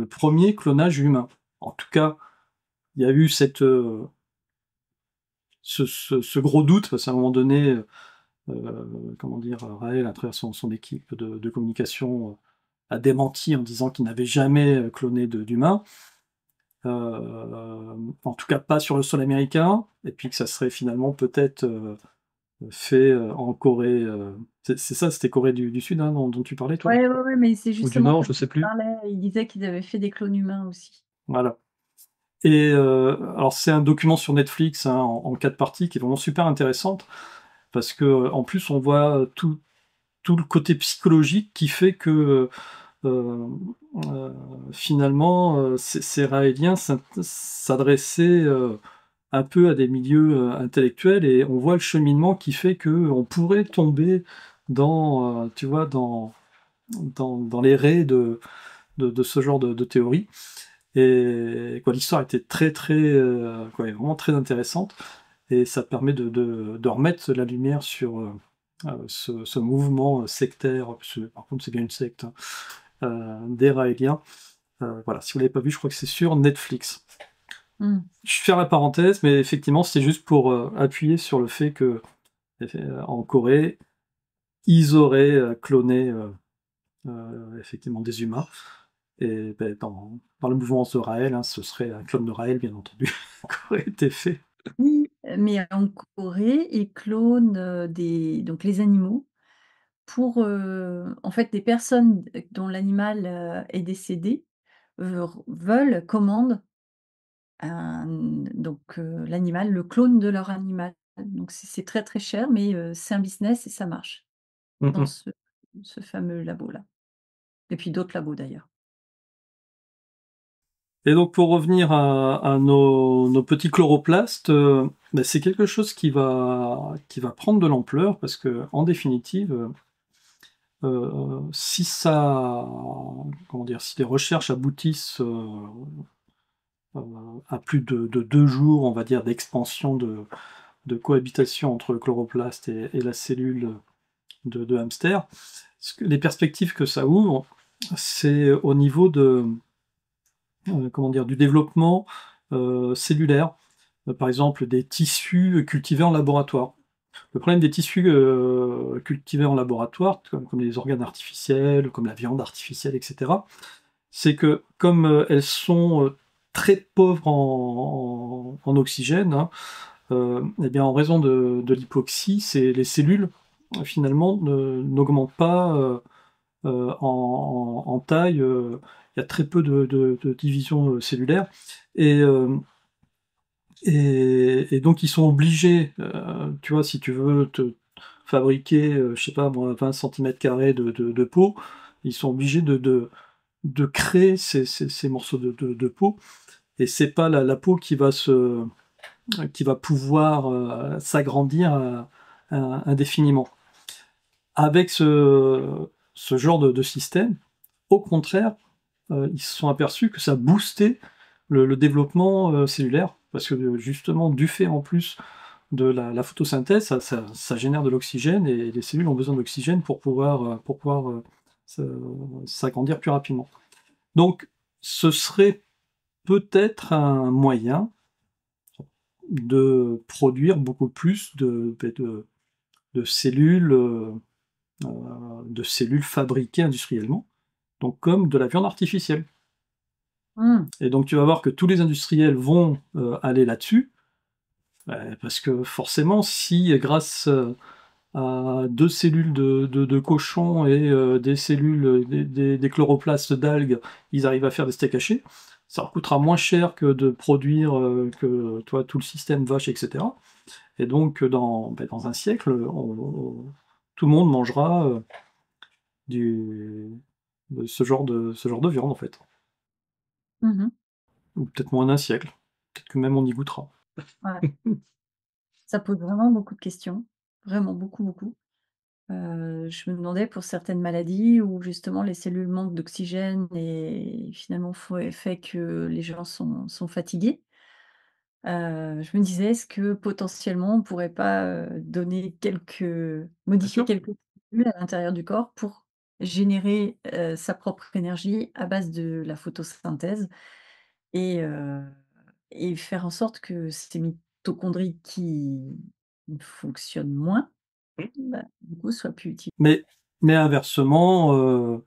premier clonage humain. En tout cas, il y a eu ce gros doute, parce qu'à un moment donné, comment dire, Raël, à travers son équipe de communication, a démenti en disant qu'il n'avait jamais cloné d'humains. En tout cas pas sur le sol américain, et puis que ça serait finalement peut-être fait en Corée. C'est ça, c'était Corée du Sud hein, dont tu parlais, toi? Ouais, ouais, ouais, mais c'est Ou du justement Nord, ça je dont sais il plus. parlait. Il disait qu'ils avaient fait des clones humains aussi. Voilà. Et alors c'est un document sur Netflix hein, en 4 parties qui est vraiment super intéressante, parce que en plus on voit tout le côté psychologique qui fait que euh, euh, finalement ces Raéliens s'adressaient un peu à des milieux intellectuels, et on voit le cheminement qui fait que on pourrait tomber dans, tu vois, dans les raies de ce genre de théorie. Et quoi, l'histoire était très, quoi, vraiment très intéressante, et ça permet de remettre la lumière sur ce mouvement sectaire, parce que, par contre c'est bien une secte, hein, des Raéliens. Voilà, si vous l'avez pas vu, je crois que c'est sur Netflix. Mmh. Je ferme la parenthèse, mais effectivement, c'est juste pour appuyer sur le fait que en Corée, ils auraient cloné effectivement des humains. Et ben, dans le mouvement de Raël, hein, ce serait un clone de Raël, bien entendu, qui aurait été fait. Oui, mais en Corée, ils clonent, donc les animaux pour, en fait, des personnes dont l'animal, est décédé, commandent l'animal, le clone de leur animal. Donc c'est très, très cher, mais c'est un business et ça marche Mm, dans mm. ce fameux labo-là, et puis d'autres labos d'ailleurs. Et donc pour revenir à nos petits chloroplastes, ben, c'est quelque chose qui va prendre de l'ampleur, parce que en définitive, si ça, comment dire, si les recherches aboutissent à plus de 2 jours, on va dire, d'expansion de cohabitation entre le chloroplaste et la cellule de hamster, les perspectives que ça ouvre, c'est au niveau comment dire, du développement cellulaire, par exemple des tissus cultivés en laboratoire. Le problème des tissus cultivés en laboratoire, comme les organes artificiels, comme la viande artificielle, etc., c'est que comme elles sont très pauvres en oxygène, hein, eh bien, en raison de l'hypoxie, les cellules finalement n'augmentent pas en taille. Il y a très peu de division cellulaire, et, euh, et donc ils sont obligés, tu vois, si tu veux te fabriquer, je sais pas moi, 20 cm² de peau, ils sont obligés de créer ces morceaux de peau, et c'est pas la peau qui va pouvoir s'agrandir indéfiniment. Avec ce genre de système, au contraire, ils se sont aperçus que ça boostait le développement cellulaire, parce que justement, du fait en plus de la photosynthèse, ça génère de l'oxygène, et les cellules ont besoin d'oxygène pour pouvoir s'agrandir plus rapidement. Donc, ce serait peut-être un moyen, de produire beaucoup plus de cellules, de cellules fabriquées industriellement, donc comme de la viande artificielle. Mmh. Et donc tu vas voir que tous les industriels vont aller là-dessus, parce que forcément, si grâce à deux cellules de cochon et des cellules, des chloroplastes d'algues, ils arrivent à faire des steaks hachés, ça leur coûtera moins cher que de produire que toi, tout le système vache, etc. Et donc dans un siècle, tout le monde mangera du, ce genre de viande en fait. Mmh. Ou peut-être moins d'un siècle. Peut-être que même on y goûtera. Ouais. Ça pose vraiment beaucoup de questions, vraiment beaucoup, beaucoup. Je me demandais pour certaines maladies où justement les cellules manquent d'oxygène et finalement fait que les gens sont fatigués. Je me disais: «Est-ce que potentiellement on pourrait pas, donner Bien modifier sûr. quelques cellules à l'intérieur du corps pour générer, sa propre énergie à base de la photosynthèse et heu et faire en sorte que ces mitochondries qui fonctionnent moins, bah, du coup soient plus utilisées?» Mais, mais inversement,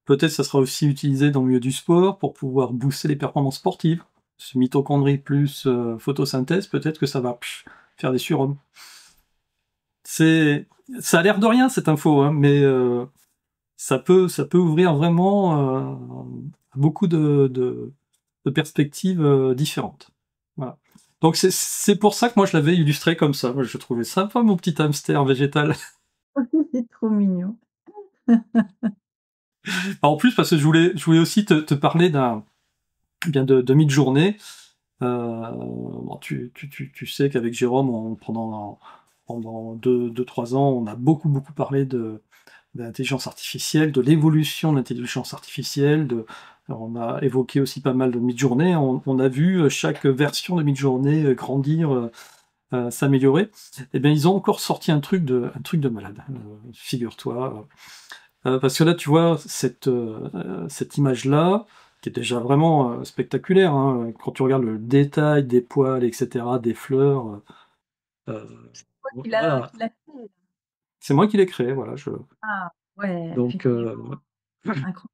peut-être ça sera aussi utilisé dans le milieu du sport pour pouvoir booster les performances sportives. Ce mitochondrie plus photosynthèse, peut-être que ça va faire des surhommes. C'est, ça a l'air de rien cette info, hein, mais ça peut ouvrir vraiment beaucoup de perspectives différentes. Voilà. Donc c'est pour ça que moi je l'avais illustré comme ça. Moi, je trouvais sympa mon petit hamster végétal. C'est trop mignon. En plus parce que je voulais aussi te parler bien de mid-journée. Bon, tu sais qu'avec Jérôme, pendant 3 ans, on a beaucoup parlé de l'intelligence artificielle, de l'évolution de l'intelligence artificielle. On a évoqué aussi pas mal de mid-journée. On a vu chaque version de mid-journée grandir, s'améliorer. Et bien, ils ont encore sorti un truc de malade, figure-toi. Parce que là, tu vois, cette image-là, qui est déjà vraiment spectaculaire, hein, quand tu regardes le détail des poils, etc., des fleurs, euh, Toi voilà, qui l'a fait? c'est moi qui l'ai créé, voilà. Ah ouais, Donc, effectivement, incroyable.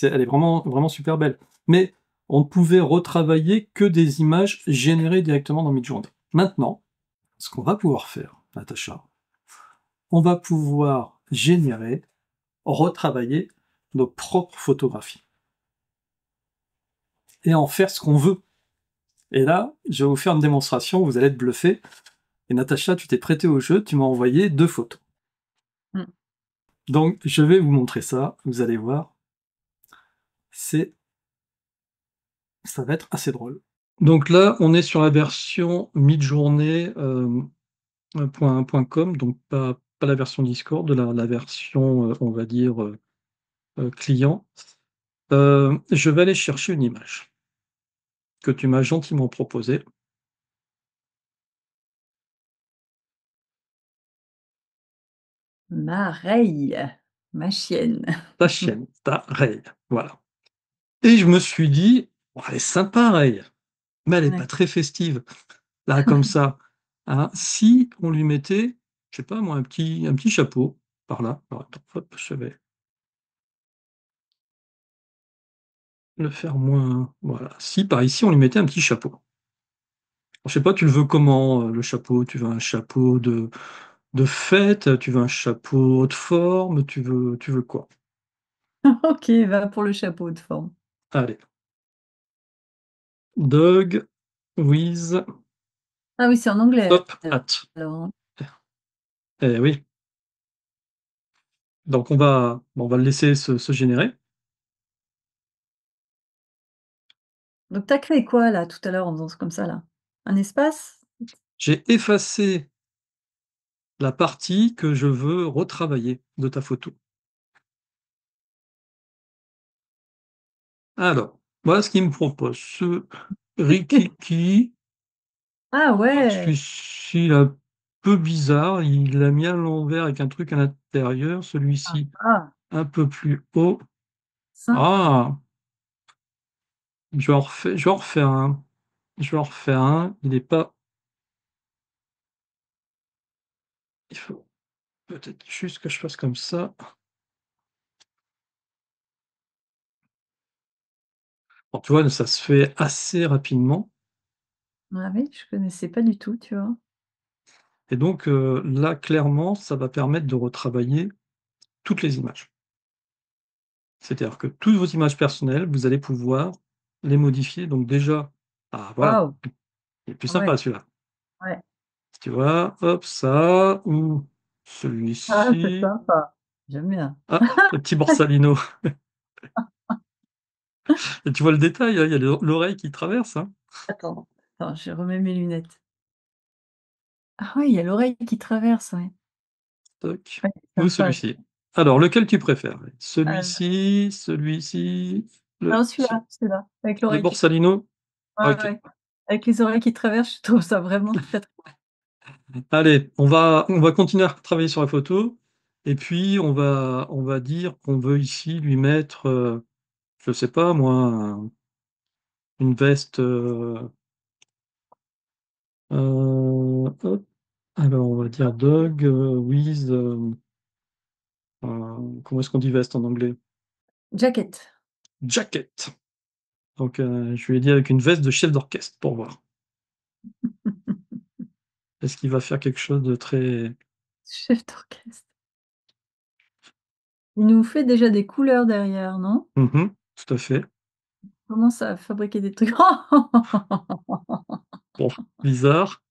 elle est vraiment super belle. Mais on ne pouvait retravailler que des images générées directement dans Midjourney. Maintenant, ce qu'on va pouvoir faire, Natacha, on va pouvoir générer, retravailler nos propres photographies et en faire ce qu'on veut. Et là, je vais vous faire une démonstration, vous allez être bluffé. Et Natacha, tu t'es prêtée au jeu, tu m'as envoyé 2 photos. Mmh. Donc, je vais vous montrer ça, vous allez voir. C'est, ça va être assez drôle. Donc là, on est sur la version midjourney .com, donc pas la version Discord, la version, on va dire, client. Je vais aller chercher une image que tu m'as gentiment proposée. Mareille, ma chienne. Ta chienne, ta Ray, voilà. Et je me suis dit: «Oh, elle est sympa Ray, mais elle est pas Ouais. très festive, là, comme ça, hein». Si on lui mettait, je sais pas moi, un petit chapeau par là. Alors attends, hop, je vais le faire moins, voilà. Si par ici, on lui mettait un petit chapeau. Je sais pas, tu le veux comment, le chapeau? Tu veux un chapeau de fête? Tu veux un chapeau haute forme? Tu veux quoi? OK, va pour le chapeau de forme. Allez, dog with Ah oui, c'est en anglais top hat. alors, hein? Eh oui, donc on va le laisser se générer. Donc tu as créé quoi là, tout à l'heure en faisant comme ça là? Un espace? J'ai effacé la partie que je veux retravailler de ta photo. Alors, voilà ce qu'il me propose. Ce Rikiki, Ah ouais! celui-ci, il est un peu bizarre, il l'a mis à l'envers avec un truc à l'intérieur, Ah, celui-ci ah, un peu plus haut. sympa. Ah! Je vais en refaire un. Je vais en refaire un. Il est pas il faut peut-être juste que je fasse comme ça. Bon, tu vois, ça se fait assez rapidement Ah oui, je connaissais pas du tout, tu vois? et donc là, clairement, ça va permettre de retravailler toutes les images. C'est-à-dire que toutes vos images personnelles, vous allez pouvoir les modifier. Donc déjà, ah voilà, Waouh! il est plus Ouais, sympa celui-là. ouais. Tu vois? Hop, ça ou Ah, c'est celui-ci. sympa. J'aime bien. Ah, le petit Borsalino. Et tu vois le détail, hein, il y a l'oreille qui traverse, hein. Attends, je remets mes lunettes. Ah ouais, il y a l'oreille qui traverse, ouais. Toc. Ouais, Ou sympa. celui-ci. Alors, lequel tu préfères? Heu, Celui-ci, celui-ci, non, ce celui-là, avec le l'oreille qui traverse. Borsalino? Ouais, OK. ouais, avec les oreilles qui traversent, je trouve ça vraiment très, très Allez, on va continuer à travailler sur la photo et puis on va dire qu'on veut ici lui mettre, je sais pas moi, une veste, hop, alors on va dire dog, with, comment est-ce qu'on dit veste en anglais? jacket. Jacket. Donc je lui ai dit avec une veste de chef d'orchestre pour voir. Est-ce qu'il va faire quelque chose de très Chef d'orchestre. Il nous fait déjà des couleurs derrière, non? mmh tout à fait. Il commence à fabriquer des trucs. Bon, bizarre.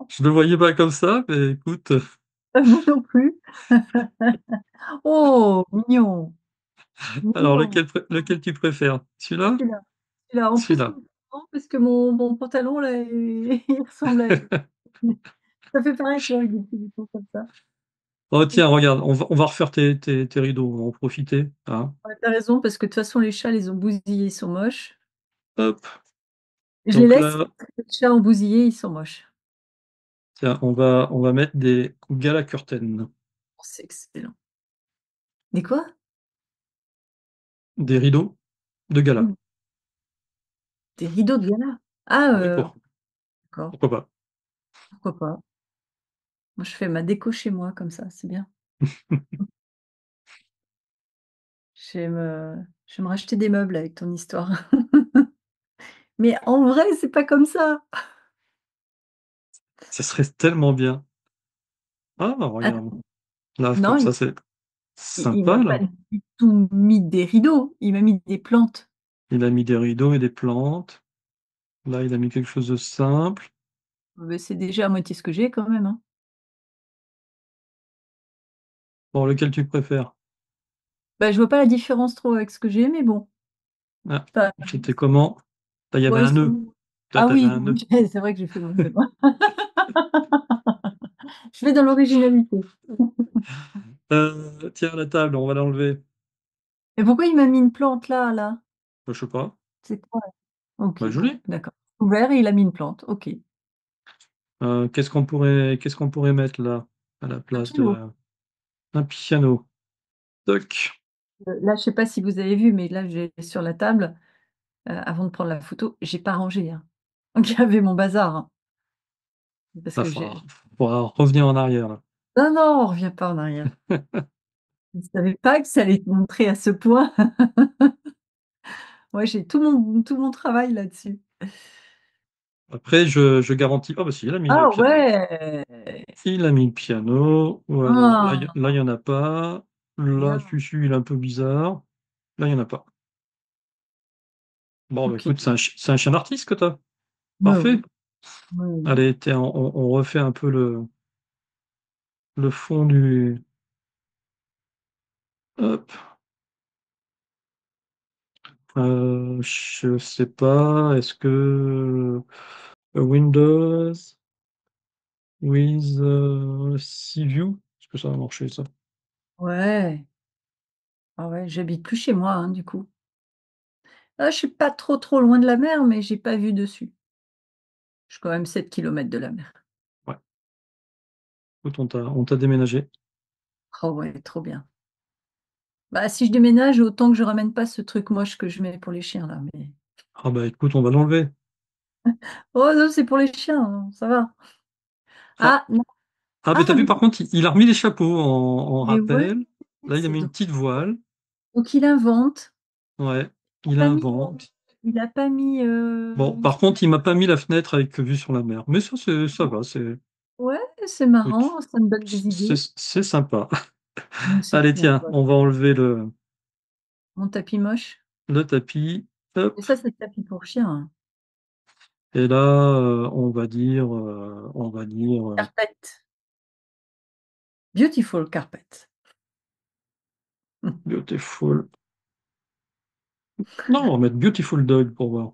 Je le voyais pas comme ça, mais écoute, Moi non plus. Oh! Mignon, alors mignon. lequel tu préfères? Celui-là? Celui-là, celui-là. En plus, Celui-là. c'est marrant parce que mon pantalon là, il ressemble à lui. Ça fait pareil, tu vois, avec des petits boutons comme ça. Oh tiens, regarde, on va refaire tes rideaux, on va en profiter, hein. Ouais, tu raison parce que de toute façon les chats les ont bousillés, ils sont moches. Hop, Je les donc laisse, là, les chats ont bousillé, ils sont moches. tiens, on va mettre des gala curtains, Oh, c'est excellent. Des quoi? des rideaux de gala. Mmh, des rideaux de gala? Ah, Oui, d'accord, pourquoi pas. pourquoi pas. Moi je fais ma déco chez moi comme ça, c'est bien. Je vais me je vais me racheter des meubles avec ton histoire. Mais en vrai, c'est pas comme ça. Ça serait tellement bien. Ah, regarde, Attends, là, comme non, ça, c'est il m'a sympa, pas là. du tout mis des rideaux, il m'a mis des plantes. Il a mis des rideaux et des plantes. Là, il a mis quelque chose de simple. Beh, c'est déjà à moitié ce que j'ai quand même, hein. Bon, lequel tu préfères? Bah, je vois pas la différence trop avec ce que j'ai, mais bon, Ah, enfin, c'était comment? Là, il y avait ouais, un ils nœud. sont Là, ah tu avais oui, un nœud. c'est vrai que j'ai fait mon devoir. Je vais dans l'originalité. Tiens, la table, on va l'enlever. Et pourquoi il m'a mis une plante là? Bah, je sais pas. C'est quoi? OK, Bah, bon, joli. d'accord. Ouvert et il a mis une plante, OK. Qu'est-ce qu'on pourrait mettre là, à la Un place piano. de un piano? Toc. Là, je sais pas si vous avez vu, mais là, j'ai sur la table, avant de prendre la photo, j'ai pas rangé, hein. Donc il y avait mon bazar, hein, parce Là, que faudra revenir en arrière, là. non, non, on revient pas en arrière. Je ne savais pas que ça allait te montrer à ce point. Moi, j'ai tout mon travail là-dessus. Après, je garantis ah bah si, il a mis le Ah piano. ouais! Il a mis le piano ou alors là, Ah! il y en a pas. Là, Bien, celui-ci, il est un peu bizarre. Là, il y en a pas. Bon, bah, OK. écoute, c'est un chien d'artiste que tu as. Mais Parfait. oui, oui, oui. Allez, tiens, on refait un peu le fond du hop, je sais pas, est-ce que Windows with, Sea View? Est-ce que ça va marcher ça? Ouais. Ah ouais, j'habite plus chez moi, hein, du coup. Ah, je suis pas trop, trop loin de la mer, mais j'ai pas vue dessus. Je suis quand même 7 kilomètres de la mer. Ouais, écoute, on t'a déménagé. Oh ouais, trop bien. Bah, si je déménage, autant que je ramène pas ce truc moche que je mets pour les chiens là, mais Ah bah, écoute, on va l'enlever. oh non, c'est pour les chiens, hein, ça va. Ah, Ah, non. ah mais Ah, t'as vu, non. par contre, il a remis les chapeaux en Mais ouais, rappel. Là, il a mis une donc, petite voile. donc il invente. Ouais, Il a il pas mis, invente. il a pas mis Bon, une par contre, il m'a pas mis la fenêtre avec vue sur la mer. Mais ça, ça va, c'est ouais, c'est marrant, ça me donne des idées. c'est sympa. C'est Allez, clair, tiens, ouais. on va enlever Mon tapis moche. le tapis. Et Hop. ça, c'est le tapis pour chien, hein. Et là, on va dire Carpet. Beautiful carpet. beautiful. Non, on va mettre beautiful dog pour voir.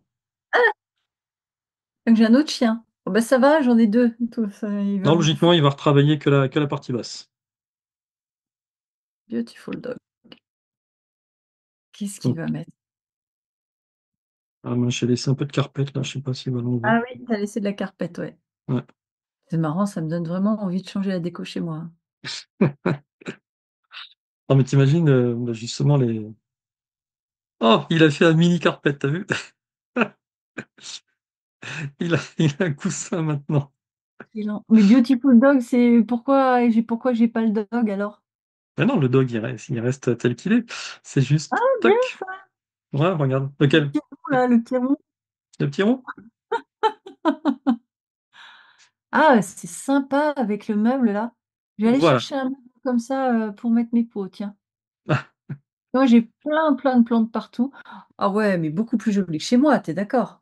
Donc j'ai un autre chien. Oh, bah ça va, j'en ai deux. Tout, ça, il va Non, me logiquement, bouffer. il va retravailler que la partie basse. Beautiful dog. Qu'est-ce qu'il Donc, va mettre? ah, moi, j'ai laissé un peu de carpette là, je sais pas s'il va l'enlever. Ah oui, t'as laissé de la carpette, ouais. Ouais. C'est marrant, ça me donne vraiment envie de changer la déco chez moi. Non, mais t'imagines, bah, justement, les. Oh, il a fait un mini carpette, t'as vu? Il a un coussin maintenant. Excellent. Mais Beautiful dog, c'est pourquoi j'ai pas le dog alors? Mais non, le dog, il reste tel qu'il est. C'est juste, Ah, bien tac. ça. Ouais, regarde. Le Lequel? petit rond, là, le petit rond. Le petit rond? Ah, c'est sympa avec le meuble là. Je vais aller Voilà. chercher un meuble comme ça pour mettre mes pots, tiens. Moi, j'ai plein de plantes partout. Ah ouais, mais beaucoup plus joli que chez moi, t'es d'accord?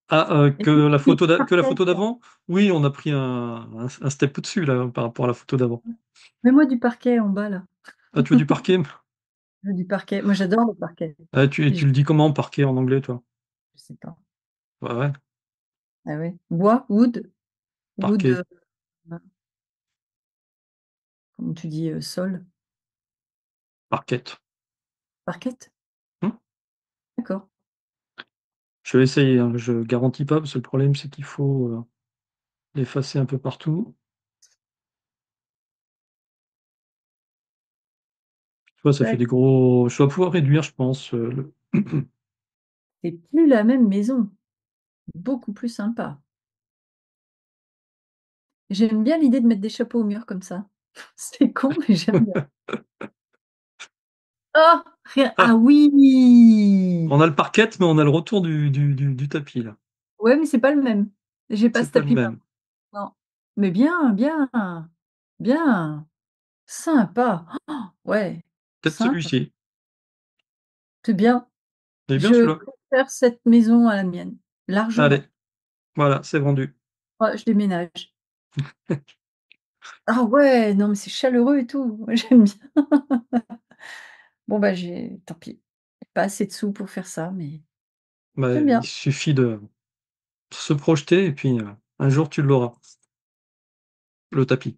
Ah, Et puis, des petits que la parquets. photo d'avant? Oui, on a pris un step au-dessus, là, par rapport à la photo d'avant. Mets-moi du parquet en bas là. Ah, tu veux du parquet? Je veux du parquet. Moi, j'adore le parquet. Ah, Et tu le dis comment, parquet en anglais, toi? je sais pas. Ouais, ouais, Ah ouais. Bois, wood, parquet. comment tu dis, sol, Parquette. parquet. Hmm. D'accord. Je vais essayer, hein, je garantis pas, parce que le problème, c'est qu'il faut l'effacer un peu partout. Tu vois, ça fait Tac. des gros. Je vais pouvoir réduire, je pense. C'est plus la même maison. Beaucoup plus sympa. J'aime bien l'idée de mettre des chapeaux au mur comme ça. C'est con, mais j'aime bien. Oh! Rien. Ah Ah, oui! on a le parquet, mais on a le retour du tapis, là. Ouais, mais c'est pas le même. J'ai pas ce C'est pas le tapis-là. même. Non. Mais bien, bien, bien. Sympa. Oh, ouais, Peut-être simple. celui-ci. C'est bien. Il est bien Je celui-là. préfère cette maison à la mienne, Allez, largement. voilà, c'est vendu. Ouais, je déménage. Ah ouais, non, mais c'est chaleureux et tout. Moi, j'aime bien. Bon, bah, tant pis. Pas assez de sous pour faire ça, mais Bah, j'aime il bien. suffit de se projeter et puis un jour tu l'auras, le tapis.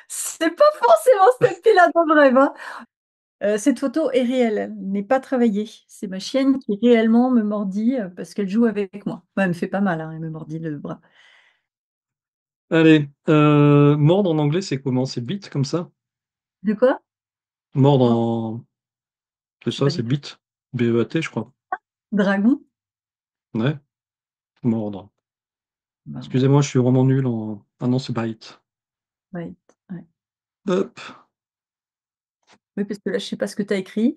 C'est pas forcément cette fille-là dans le rêve, hein. Cette photo est réelle, elle n'est pas travaillée. C'est ma chienne qui réellement me mordit, parce qu'elle joue avec moi. Bah, elle me fait pas mal, hein, elle me mordit le bras. Allez, mordre en anglais, c'est comment? C'est bite comme ça? De quoi? Mordre Oh, en. C'est je sais ça, pas c'est du tout. bite. B-E-A-T, je crois. Dragon? Ouais, mordre. Bah, Excusez-moi, je suis vraiment nul en. Ah non, c'est bite. ouais, ouais. Hop. Oui, parce que là, je sais pas ce que tu as écrit.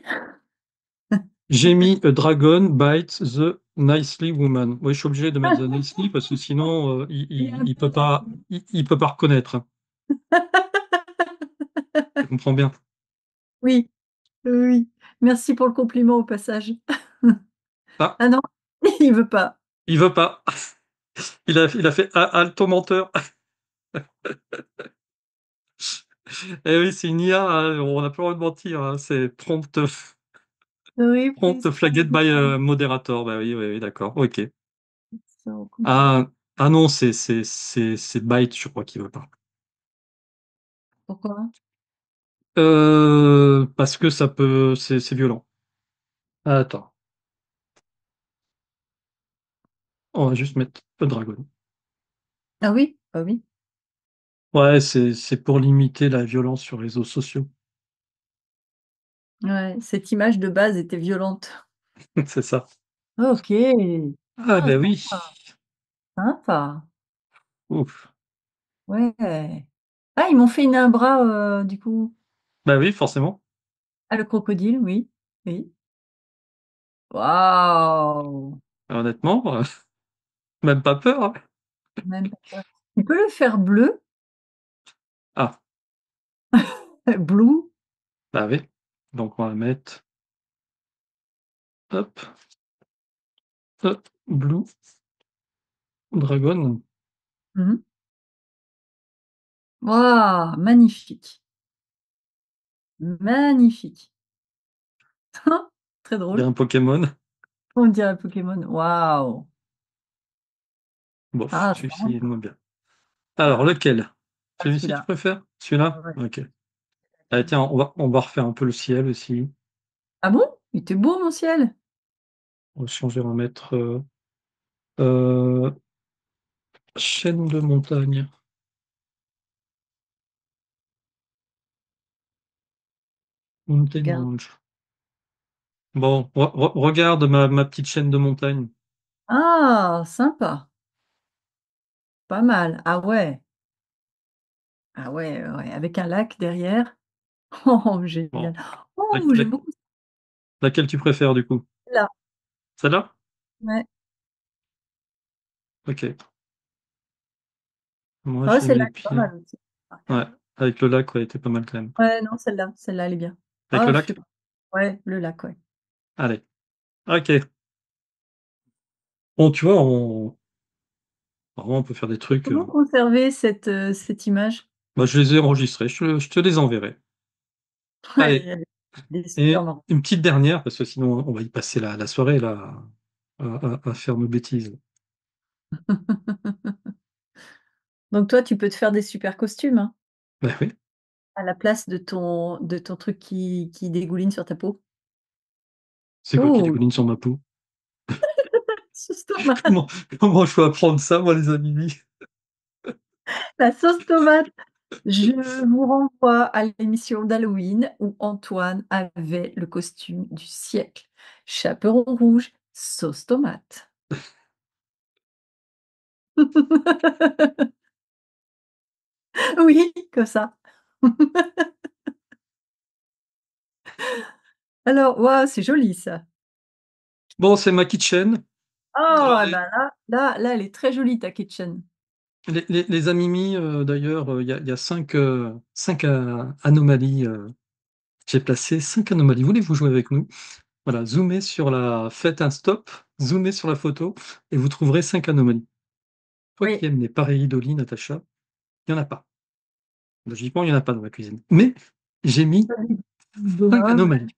J'ai mis a dragon bites the nicely woman. Oui, je suis obligé de mettre the nicely parce que sinon, Il y a un il peu peut pas, il peut pas reconnaître, hein. Tu comprends bien. oui, oui, oui. Merci pour le compliment au passage. Ah, Ah non, il veut pas. il veut pas. Il a fait alto menteur. Eh oui, c'est une IA, hein, on n'a pas le droit de mentir, hein, c'est Oui, prompt please flagged by moderator. Bah oui, oui, oui, d'accord, ok. so Ah, ah non, c'est Byte, je crois qu'il veut pas. pourquoi? Parce que ça peut, c'est violent. Ah, attends, on va juste mettre le dragon. Ah oui? Ah oui. Ouais, c'est pour limiter la violence sur les réseaux sociaux. Ouais, cette image de base était violente. C'est ça. Ok. Ah Ah, ben oui. sympa. Ouf. Ouais. Ah, ils m'ont fait un bras, du coup. Bah oui, forcément. Ah, le crocodile, oui. Oui. Waouh! Honnêtement, même pas peur, hein. Même pas peur. Tu peux le faire bleu, Ah, blue. bah oui. Donc on va mettre, hop, hop, Blue Dragon. Mhm. Waouh, magnifique. Magnifique. Très Il y a drôle. un Pokémon. On dirait Pokémon. Waouh. Bof, Ah, celui-ci est sympa. moins bien. Alors, lequel? Ah, Celui-ci, tu celui-là. préfères? Ah, Celui-là? ouais. Ok. Allez, tiens, on va refaire un peu le ciel aussi. Ah bon? Il était beau, mon ciel. On va changer, on va mettre euh, chaîne de montagne. Mountain Regarde. Range. Bon, regarde ma petite chaîne de montagne. Ah, sympa. Pas mal. Ah ouais. Ah ouais, ouais. Avec un lac derrière. Oh, Bon, génial. la- Oh, la- j'aime beaucoup laquelle tu préfères du coup? celle-là. Celle-là? Ouais. Ok. Moi, Ah ouais, j'ai celle-là, mes elle est pas pieds. mal aussi. Ah, Ouais, regarde. avec le lac, ouais, était pas mal quand même. Ouais, non, celle-là, elle est bien. Avec le Ah, je sais lac? pas. Ouais, le lac, ouais. Allez. Ok. Bon, tu vois, vraiment, on peut faire des trucs. Comment conserver cette image? Bah, je les ai enregistrés, je te les enverrai. Ouais, Allez, elle est super et marrante. une petite dernière, parce que sinon on va y passer la soirée là, à faire nos bêtises. Donc toi, tu peux te faire des super costumes, hein, Bah oui, à la place de ton truc qui dégouline sur ta peau. c'est quoi qui Oh, dégouline sur ma peau? sauce tomate, Comment je peux apprendre ça, moi, les amis? la sauce tomate. Je vous renvoie à l'émission d'Halloween où Antoine avait le costume du siècle. Chaperon rouge, sauce tomate. Oui, comme ça. Alors, waouh, c'est joli ça. Bon, c'est ma kitchen. Oh, Alors, eh ben là, elle est très jolie ta kitchen. les amimi, d'ailleurs, il y a cinq anomalies. J'ai placé 5 anomalies. Voulez-vous jouer avec nous? Voilà, faites un stop, zoomez sur la photo et vous trouverez 5 anomalies. Toi qui Oui. aimes les pareidolis, Natacha, il n'y en a pas. Logiquement, il n'y en a pas dans ma cuisine. Mais j'ai mis 5 anomalies.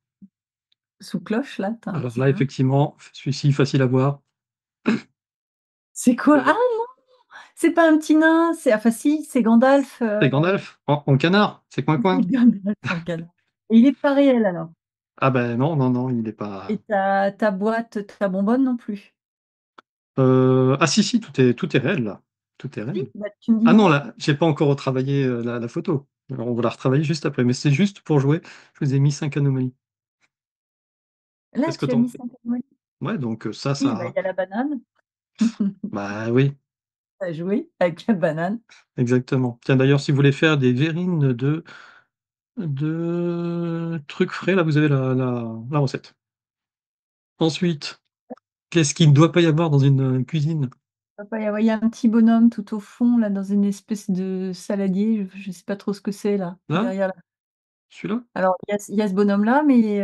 Sous cloche là, Alors c'est là, quoi? effectivement, celui-ci, facile à voir. C'est quoi? Ah Euh, non, c'est pas un petit nain, enfin si, c'est Gandalf. c'est Gandalf, en canard, c'est coin-coin. C'est Gandalf en canard. Et il est pas réel alors. Ah ben non, non, non, il n'est Et pas. ta boîte, ta bonbonne non plus. Ah si, si, tout est réel là. Tout est réel. Si, bah, tu me dis Ah non, non. là, j'ai pas encore retravaillé la photo. Alors, on va la retravailler juste après. Mais c'est juste pour jouer. Je vous ai mis 5 anomalies. Là, Qu'est-ce que tu as t'en mis fais? 5 étoiles. Ouais, donc ça, Oui, bah, il ça. y a la banane. Bah oui, À jouer avec la banane. exactement. Tiens, d'ailleurs, si vous voulez faire des verrines de trucs frais, là, vous avez la recette. Ensuite, qu'est-ce qu'il ne doit pas y avoir dans une cuisine? Il y a un petit bonhomme tout au fond, là, dans une espèce de saladier. Je ne sais pas trop ce que c'est, là, Là? derrière. Là. Celui-là? Alors, il y a ce bonhomme-là, mais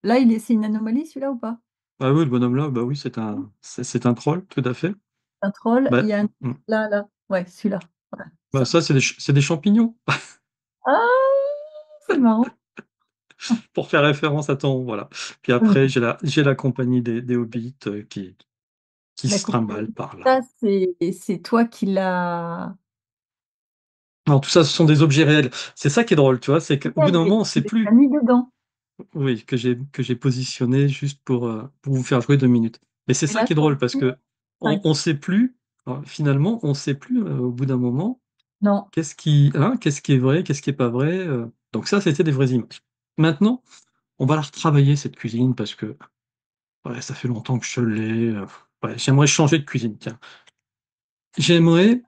là, c'est une anomalie, celui-là, ou pas? Ah oui, le bonhomme là, bah oui, c'est un troll, tout à fait. Un troll, il Bah, y a un... mm. Là. Ouais, celui-là. Voilà, Bah, ça. ça, c'est des champignons. Ah, c'est marrant. Pour faire référence à ton. Voilà. Puis après, j'ai la compagnie des hobbits qui La se compagnie, trimballent par là. ça, c'est toi qui l'as... Alors, tout ça, ce sont des objets réels. C'est ça qui est drôle, tu vois, c'est qu'au bout d'un moment, on ne sait Tu l'as plus. mis dedans. Oui, que j'ai positionné juste pour vous faire jouer 2 minutes. Mais c'est Et ça là, qui est ça drôle parce que on, 5. on sait plus, finalement, on sait plus au bout d'un moment Non. qu'est-ce qui est vrai, qu'est-ce qui est pas vrai. Donc ça, c'était des vraies images. Maintenant, on va la retravailler cette cuisine parce que Ouais, ça fait longtemps que je l'ai. Ouais, j'aimerais changer de cuisine, tiens. J'aimerais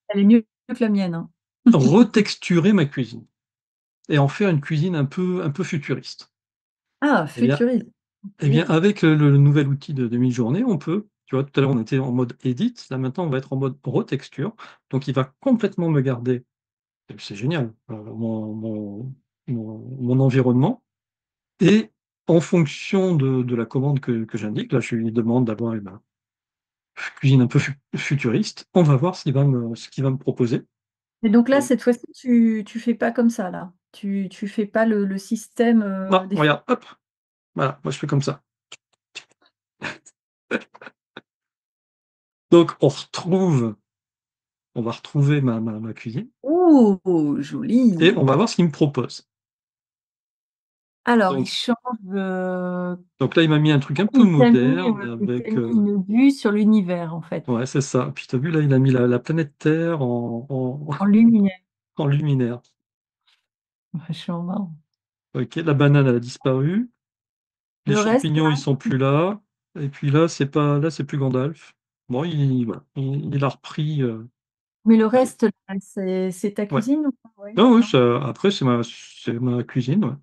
Elle est mieux que la mienne, hein. retexturer ma cuisine et en faire une cuisine un peu futuriste. Ah, Eh bien, futuriste. eh bien, OK. avec le nouvel outil de demi-journée, on peut, tu vois, tout à l'heure, on était en mode edit, là maintenant, on va être en mode retexture. Donc, il va complètement me garder, c'est génial, mon environnement. Et en fonction de la commande que j'indique, là, je lui demande d'avoir une cuisine un peu futuriste. On va voir ce qu'il va me proposer. Et donc là, Donc, cette fois-ci, tu fais pas comme ça, là? Tu fais pas le système, non, des regarde, hop, voilà, moi je fais comme ça. Donc, on va retrouver ma cuisine Oh! et Joli! on va voir ce qu'il me propose. Alors il Donc, change, donc là, il m'a mis un truc un peu moderne il t'a avec, mis une vue sur l'univers, en fait, ouais, c'est ça. Puis tu as vu, là, il a mis la planète Terre en lumière. en luminaire. Vachement marrant. Ok, la banane, elle a disparu. Les Le reste champignons, ils là, sont plus là. Et puis là, c'est plus Gandalf. Bon, voilà, il a repris. mais le Allez, reste là, c'est ta ouais. cuisine ou pas? Ouais, Non, oui, non? après, c'est ma cuisine. Ouais.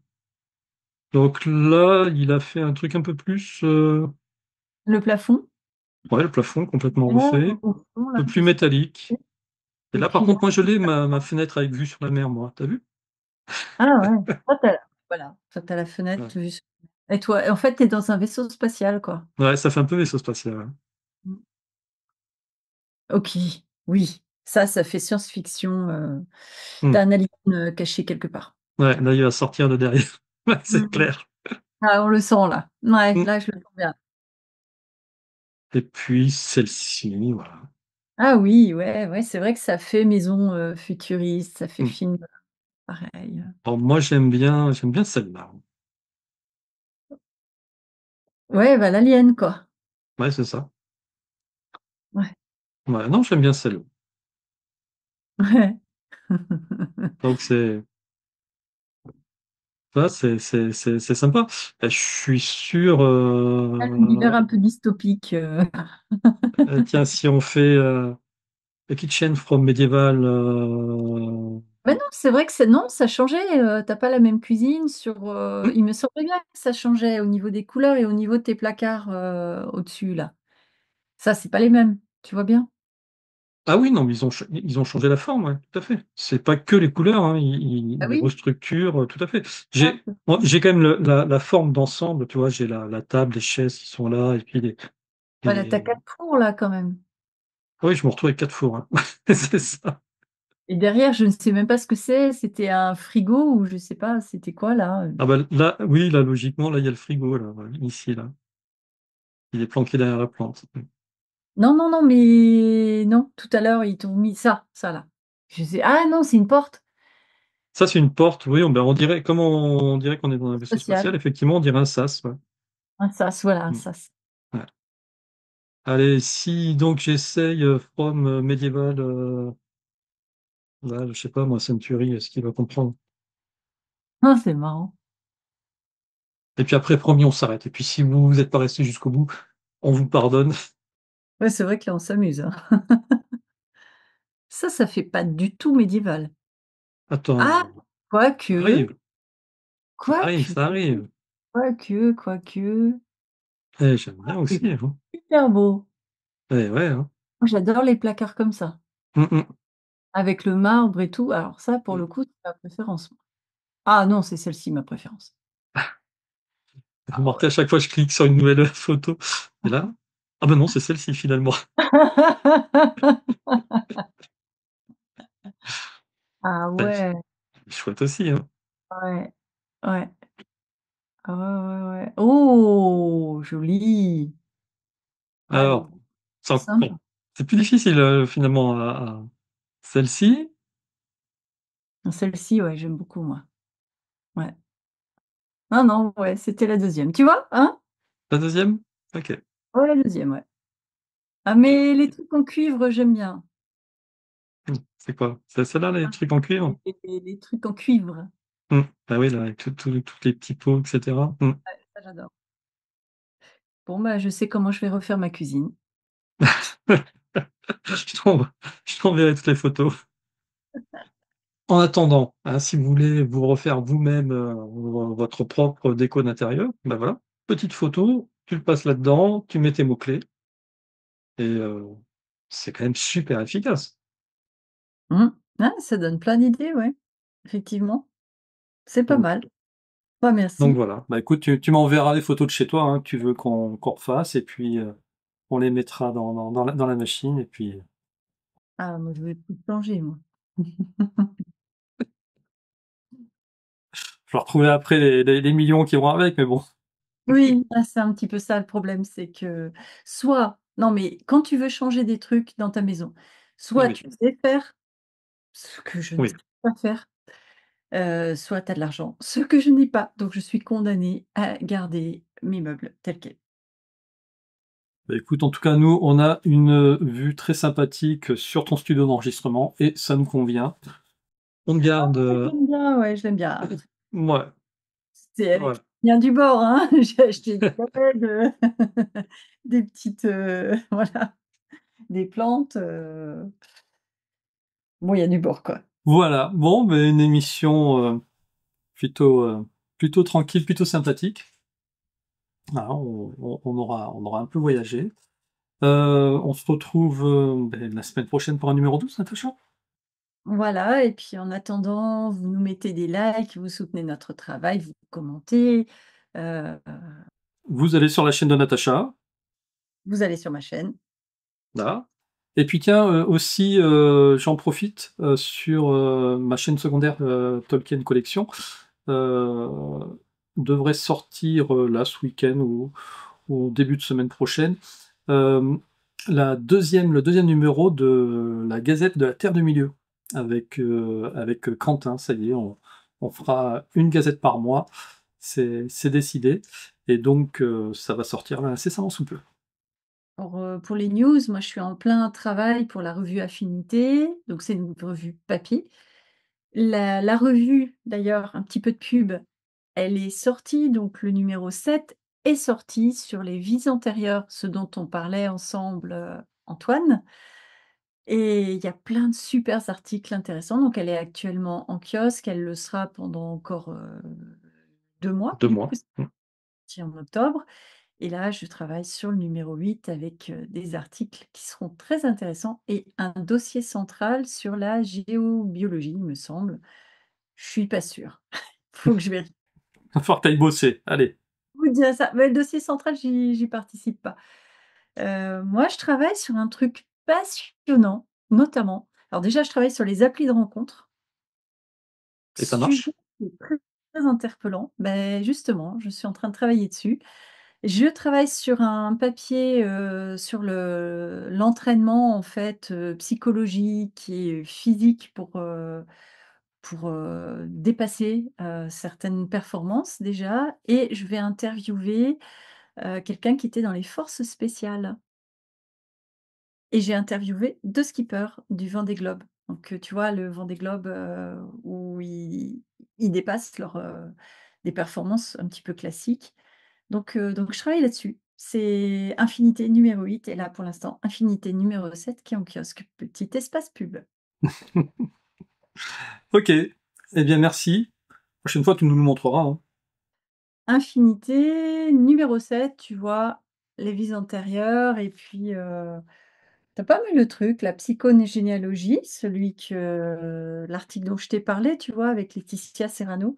Donc là, il a fait un truc un peu plus. Le plafond? Ouais, le plafond complètement Vert refait, un au fond là, peu je plus sais métallique. Et et là, par puis là contre, moi, je l'ai ma fenêtre avec vue sur la mer, moi. T'as vu? ah ouais, toi tu voilà, toi tu as la Ouais. fenêtre vue sur et toi en fait, tu es dans un vaisseau spatial, quoi. Ouais, ça fait un peu vaisseau spatial. Ouais. Mmh. OK, oui, ça fait science-fiction, Hmm. tu un alien, caché quelque part. Ouais, là, il va sortir de derrière. Ouais, c'est Mmh. clair. Ah, on le sent là. Ouais, Hmm. là, je le sens bien. Et puis celle-ci, voilà. Ah oui, ouais, ouais, c'est vrai que ça fait maison, futuriste, ça fait Hmm. film, pareil. Alors moi, j'aime bien celle-là. Ouais, bah, l'alien, quoi. Ouais, c'est ça. Ouais, Ouais, non, j'aime bien celle-là. ouais. Donc c'est sympa. Et je suis sûr. Un univers un peu dystopique, Tiens, si on fait The Kitchen from Medieval. Mais non, c'est vrai que c'est non, ça changeait, tu pas la même cuisine sur, Hmm. il me semblait bien que ça changeait au niveau des couleurs et au niveau de tes placards, au-dessus là. Ça, c'est pas les mêmes, tu vois bien? Ah oui, non, mais ils ont changé la forme, ouais, tout à fait. C'est pas que les couleurs, hein, Ah ils oui? restructurent, tout à fait. Ah, Moi, j'ai quand même la forme d'ensemble, tu vois, j'ai la table, les chaises qui sont là, et puis voilà, tu as les- 4 fours là quand même. Ah oui, je me retrouve avec 4 fours, hein. C'est ça. Et derrière, je ne sais même pas ce que c'est, c'était un frigo ou je sais pas, c'était quoi là? Ah bah là, oui, là, logiquement, là, il y a le frigo, là, ouais, ici, là. Il est planqué derrière la plante. Non, non, non, mais non, tout à l'heure, ils t'ont mis ça là. Je sais ah non, c'est une porte Ça, c'est une porte, oui, on dirait, comment on dirait qu'on est dans un vaisseau spatial, spatiale. effectivement, on dirait un sas, ouais. Un sas, voilà, un Mm. sas. Ouais. Allez, si donc j'essaye From Medieval, là, je sais pas, moi, Century, est-ce qu'il va comprendre? Ah, c'est marrant. Et puis après, promis, on s'arrête. Et puis si vous n'êtes pas resté jusqu'au bout, on vous pardonne. Ouais, c'est vrai que là, on s'amuse, hein. Ça fait pas du tout médiéval. Ah! Attends, ça Quoique, arrive, ça arrive, quoique, ça arrive. quoique. J'aime bien C'est aussi, hein. super beau. Ouais, hein. Moi, j'adore les placards comme ça, Hum, hum, avec le marbre et tout. Alors ça, pour hum. le coup, c'est ma préférence. Ah non, c'est celle-ci ma préférence. Ah Remarquez, à ouais. chaque fois, je clique sur une nouvelle photo. Et là, ah ben non, c'est celle-ci finalement. Ah Ouais, ouais, chouette aussi, hein. ouais, ouais. Ah ouais, ouais, ouais. Oh! Joli. Ah, elle est Alors, bon, sympa. c'est plus difficile finalement celle-ci. Celle-ci, ouais, j'aime beaucoup moi. Ouais. Non, non, ouais, c'était la deuxième. Tu vois? Hein? La deuxième? Ok. Ouais, la deuxième, ouais. Ah mais les trucs en cuivre, j'aime bien. C'est quoi? C'est celle-là, les trucs en cuivre? Les trucs en cuivre. Ah oui, là, avec tous les petits pots, etc. Ouais, ça j'adore. Bon, bah, je sais comment je vais refaire ma cuisine. Je t'envoie je t'enverrai toutes les photos. En attendant, hein, si vous voulez vous refaire vous-même, votre propre déco d'intérieur, bah, voilà, petite photo, tu le passes là-dedans, tu mets tes mots-clés et c'est quand même super efficace. Mmh. Ah, ça donne plein d'idées, ouais, effectivement. C'est pas Donc mal. Bah, donc merci. voilà. Bah, écoute, tu m'enverras les photos de chez toi, hein, que tu veux qu'on refasse et puis, on les mettra dans la machine et puis, Ah, moi, je vais tout changer, moi. je vais retrouver après les millions qui vont avec, mais bon. Oui, ah, c'est un petit peu ça le problème, c'est que soit non, mais quand tu veux changer des trucs dans ta maison, soit Oui, tu sais faire, ce que je ne sais oui. pas faire, soit tu as de l'argent, ce que je n'ai pas. Donc je suis condamnée à garder mes meubles tels quels. Bah, écoute, en tout cas, nous, on a une, vue très sympathique sur ton studio d'enregistrement et ça nous convient. On garde, Je l'aime bien, ouais, je l'aime bien. Après, mouais, c'est avec voilà. bien du bord, hein. J'ai acheté des LED, des petites, voilà, des plantes, bon, il y a du bord, quoi. Voilà, bon, beh, une émission, plutôt, plutôt tranquille, plutôt sympathique. Voilà, on aura un peu voyagé. On se retrouve, beh, la semaine prochaine pour un numéro 12, Natacha? Voilà, et puis en attendant, vous nous mettez des likes, vous soutenez notre travail, vous commentez, heu, Vous allez sur la chaîne de Natacha, vous allez sur ma chaîne. là. Et puis tiens, aussi, j'en profite, sur, ma chaîne secondaire, Tolkien Collection, heu, devrait sortir, là, ce week-end ou au début de semaine prochaine, hem, le deuxième numéro de la Gazette de la Terre du Milieu avec Quentin. Ça y est, on fera une gazette par mois, c'est décidé et donc ça va sortir là incessamment sous peu. Pour les news, moi je suis en plein travail pour la revue Affinité, donc c'est une revue papier. La revue d'ailleurs, un petit peu de pub, elle est sortie, donc le numéro 7 est sorti sur les vies antérieures, ce dont on parlait ensemble, Antoine. Et il y a plein de super articles intéressants, donc elle est actuellement en kiosque, elle le sera pendant encore, 2 mois, 2 du coup, mois. c'est sorti en octobre. Et là, je travaille sur le numéro 8 avec, des articles qui seront très intéressants et un dossier central sur la géobiologie, il me semble. Je suis pas sûre. Faut que je vérifie. Va falloir que tu bosser, allez. Vous dire ça, mais le dossier central, j'y participe pas. Moi, je travaille sur un truc passionnant, notamment alors déjà, je travaille sur les applis de rencontres. Et ça Sujet marche? qui est très, très interpellant. Beh, justement, je suis en train de travailler dessus. Je travaille sur un papier, sur l'entraînement, en fait, psychologique et physique pour dépasser, certaines performances déjà et je vais interviewer, quelqu'un qui était dans les forces spéciales. Et j'ai interviewé 2 skippers du Vendée Globe. Donc, tu vois, le Vendée Globe, où ils dépassent des performances un petit peu classiques. Donc je travaille là-dessus. C'est Infinité numéro 8 et là, pour l'instant, Infinité numéro 7 qui est en kiosque. Petit espace pub. OK. Eh bien merci. Prochaine fois, tu nous le montreras, hein. Infinité numéro 7, tu vois, les vies antérieures et puis, tu pas mal de trucs, la psychogénéalogie, celui que l'article dont je t'ai parlé, tu vois, avec Laetitia Serrano.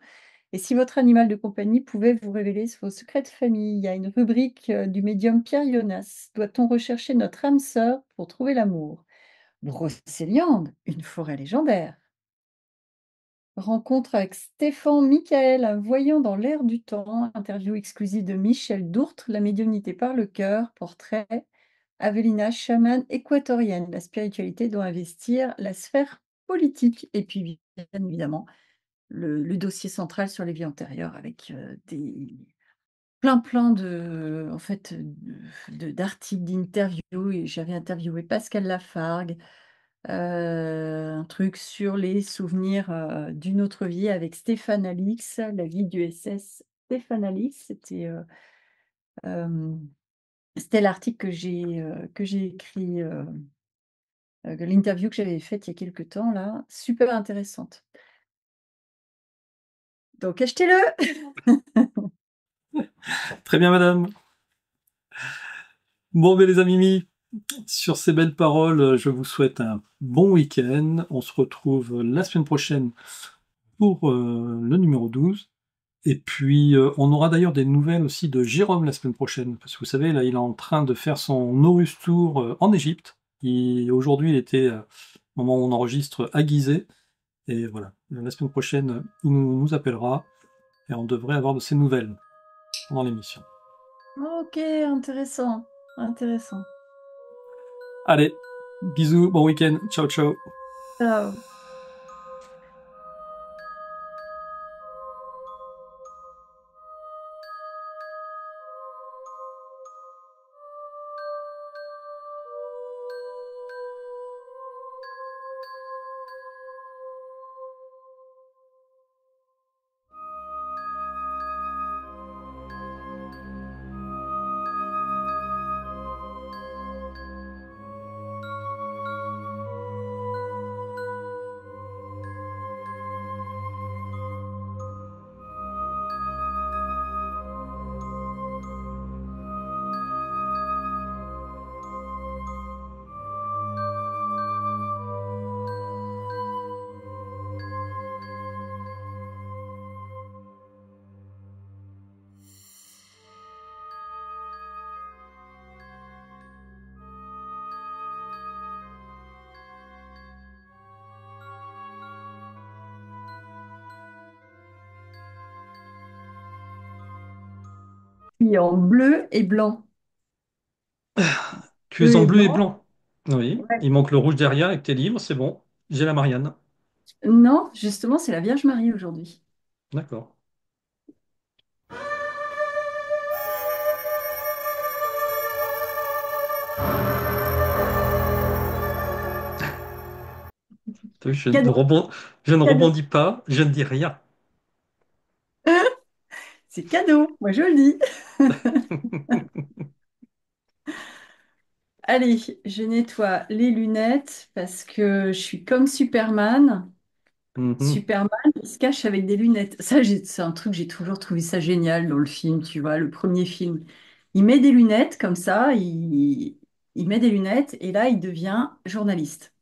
Et si votre animal de compagnie pouvait vous révéler vos secrets de famille, il y a une rubrique du médium Pierre Jonas. Doit-on rechercher notre âme sœur pour trouver l'amour? Brocéliande, une forêt légendaire. Rencontre avec Stéphane Michael, un voyant dans l'air du temps. Interview exclusive de Michel Dourtre, la médiumnité par le cœur. Portrait Avelina, chamane équatorienne. La spiritualité doit investir la sphère politique. Et puis, bien évidemment, le dossier central sur les vies antérieures avec des plein de en fait, d'articles, d'interviews et j'avais interviewé Pascal Lafargue, un truc sur les souvenirs, d'une autre vie avec Stéphane Alix, la vie du SS Stéphane Alix. C'était, hem C'était l'article que j'ai écrit, l'interview que j'avais faite il y a quelque temps là, super intéressante. Donc achetez-le! Très bien, madame. Bon, ben les amis, sur ces belles paroles, je vous souhaite un bon week-end. On se retrouve la semaine prochaine pour le numéro 12. Et puis, on aura d'ailleurs des nouvelles aussi de Jérôme la semaine prochaine. Parce que vous savez, là, il est en train de faire son Horus Tour en Égypte. Aujourd'hui, il était, au moment où on enregistre, à Gizeh. Et voilà, la semaine prochaine, il nous appellera. Et on devrait avoir de ses nouvelles pendant l'émission. OK, intéressant, intéressant. Allez, bisous, bon week-end. Ciao, ciao. Ciao. Il est en bleu et blanc. Tu es Bleu en et bleu et blanc. blanc. Oui, Ouais. il manque le rouge derrière avec tes livres, c'est bon. J'ai la Marianne. Non, justement, c'est la Vierge Marie aujourd'hui. D'accord. T'as vu, Cadeau, je ne cadeau. rebondis pas, je ne dis rien. C'est cadeau, moi je le dis. Allez, je nettoie les lunettes parce que je suis comme Superman. Mhm. Superman, il se cache avec des lunettes. C'est un truc, j'ai toujours trouvé ça génial dans le film, tu vois, le premier film. Il met des lunettes comme ça, il met des lunettes et là, il devient journaliste.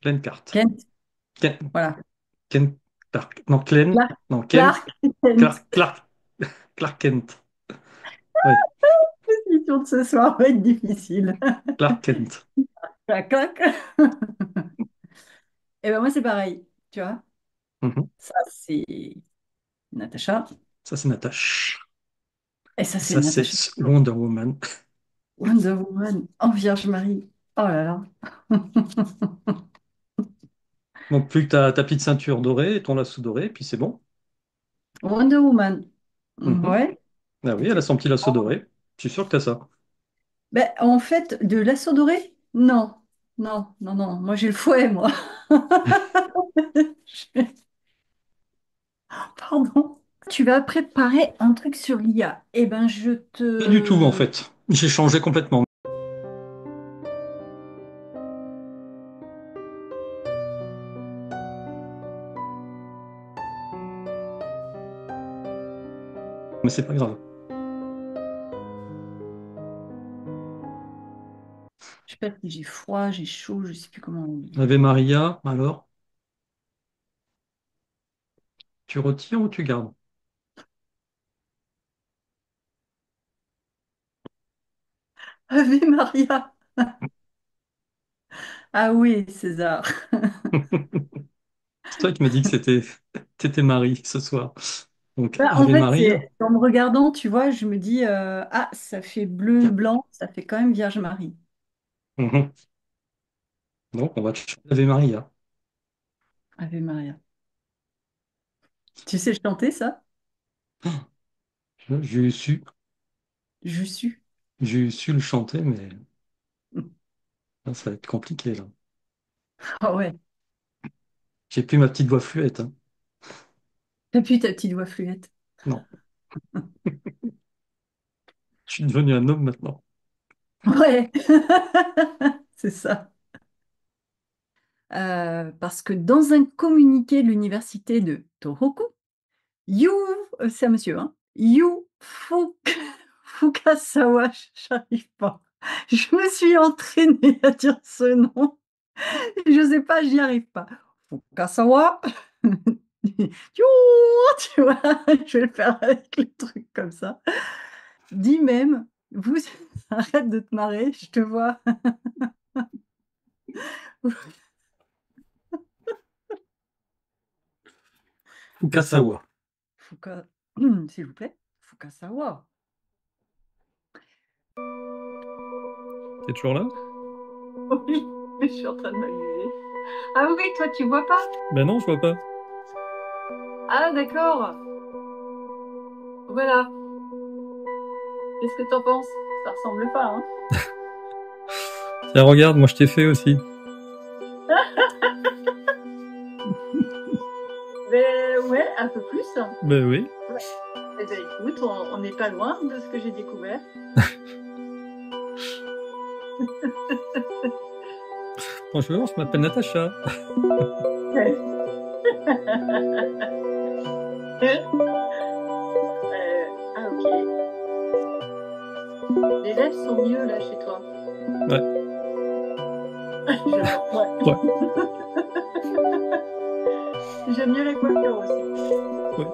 Pleine carte. Kent, Ken, voilà. Ken, Clark, non, Glenn, Clark, non, Ken, Clark Kent. Clark Kent. Oui, L'émission de ce soir va être difficile. Clark Kent. Clac, clac. Et ben moi, c'est pareil, tu vois. Mhm. Ça, c'est Natacha. Ça, c'est Natasha. Et ça, Et c'est ça, c'est Natacha. Wonder Woman. Wonder Woman. Oh, Vierge Marie. Oh là là. Donc, plus que ta petite ceinture dorée et ton lasso doré, puis c'est bon. Wonder Woman. Mhm. Ouais. Ah oui, elle a son petit lasso Effectivement. doré. Je suis sûr que t'as ça. Ben, en fait, de l'assaut doré? Non. Non, non, non. Moi, j'ai le fouet, moi. Pardon. Tu vas préparer un truc sur l'IA. Eh ben, je Pas du tout, en te... fait. J'ai changé complètement. Mais c'est pas grave. Je sais pas si j'ai froid, j'ai chaud, je sais plus comment on dit. Ave Maria, alors, tu retires ou tu gardes? Ave Maria. Ah oui, César. C'est toi qui m'as dit que t'étais Marie ce soir. Donc, Bah, en Ave fait, Maria. c'est en me regardant, tu vois, je me dis ah, ça fait bleu, blanc, ça fait quand même Vierge Marie. Mhm. Donc, on va te chanter Ave Maria. Ave Maria. Tu sais chanter ça? J'ai su, Je suis. j'ai su le chanter, mais là, ça va être compliqué, là. Ah ouais. J'ai plus ma petite voix fluette, hein. T'as plus ta petite voix fluette. Non. Je suis devenu un homme maintenant. Ouais, c'est ça. Parce que dans un communiqué de l'université de Tohoku, Yu, c'est un monsieur, hein, Yu Fukasawa, j'arrive pas. Je me suis entraînée à dire ce nom. Je sais pas, j'y arrive pas. Fukasawa, Yu, tu vois, je vais le faire avec les trucs comme ça. Dit même, vous, arrête de te marrer, je te vois. Fukasawa. Fuka, s'il vous plaît, Fukasawa. T'es toujours là? Oui, je suis en train de m'amuser. Ah oui, toi tu vois pas? Ben non, je vois pas. Ah d'accord. Voilà. Qu'est-ce que t'en penses? Ça ressemble pas, hein? Tiens, regarde, moi je t'ai fait aussi. Mais ouais, un peu plus. Ben oui. Eh ben écoute, on n'est pas loin de ce que j'ai découvert. Bonjour, je m'appelle Natacha. Ah ok. Les lèvres sont mieux là chez toi. Ouais. Ouais. J'aime mieux la coiffure aussi. Ouais.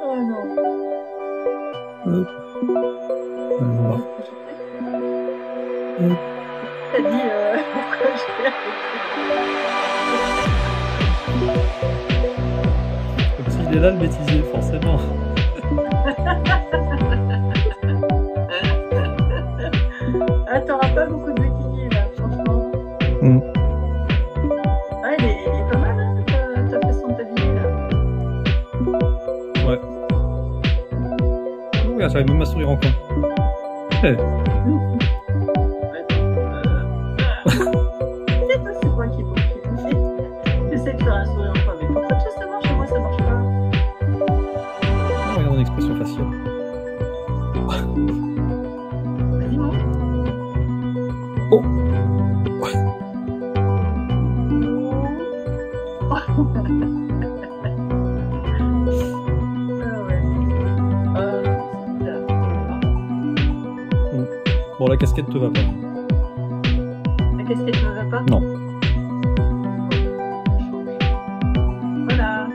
Oh non. T'as dit pourquoi je fais Comme s'il est là le bêtisier, forcément. Ah, t'auras pas beaucoup de bêtisier là, franchement. Ah, il est pas mal, hein, ta façon de t'habiller là. Ouais. Oh, regarde, j'avais même ma sourire en coin. Hey. C'est moi qui est bon. J'essaie de faire un sourire en coin, mais pour ça, justement, chez moi, ça marche pas. Oh, regarde mon expression faciale. Vas-y, montre. Oh. Bon, la casquette te va pas. La casquette ne va pas? Non. Voilà.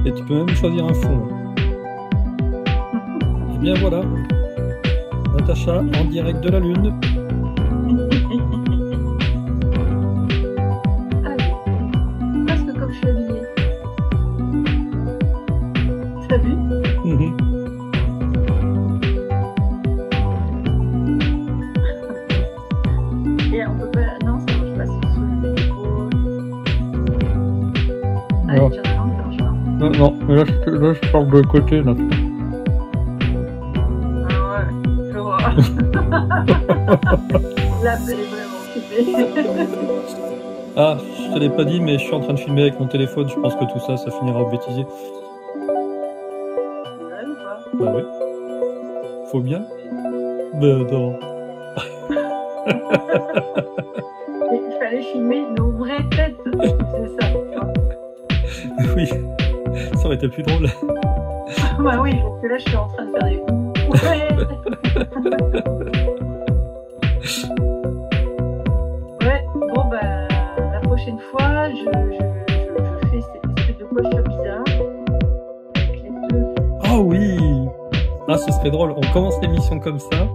Et tu peux même choisir un fond. Et bien voilà. Natacha en direct de la Lune. Ah oui. Presque comme je suis habillée. T'as vu? Et on peut pas. Non, ça marche pas sur les épaules. Allez, Non. tiens, non, ça marche pas. Non, mais là je parle de côté. Là. Ah ouais, je vois. La plaie est vraiment occupée. Ah, je te l'ai pas dit, mais je suis en train de filmer avec mon téléphone. Je pense que tout ça, ça finira au bêtisier. Ouais ou pas? Bah oui. Faut bien. Ben non. Il fallait filmer nos vraies têtes. C'est ça. Oui, ça aurait été plus drôle. Bah oui, parce que là, je suis en train de faire des ouais. Ouais, bon bah la prochaine fois, je fais cette espèce de coiffure bizarre avec les deux. Oh oui. Ah, ce serait drôle. On commence l'émission comme ça,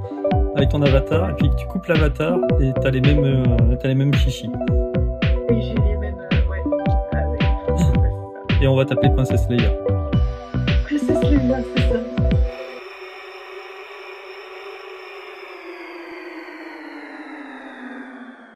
avec ton avatar, et puis tu coupes l'avatar et t'as les mêmes chichis. Oui, j'ai les mêmes. Ouais. Ah ouais. Et on va t'appeler Princesse Leia. Princesse Leia, c'est ça.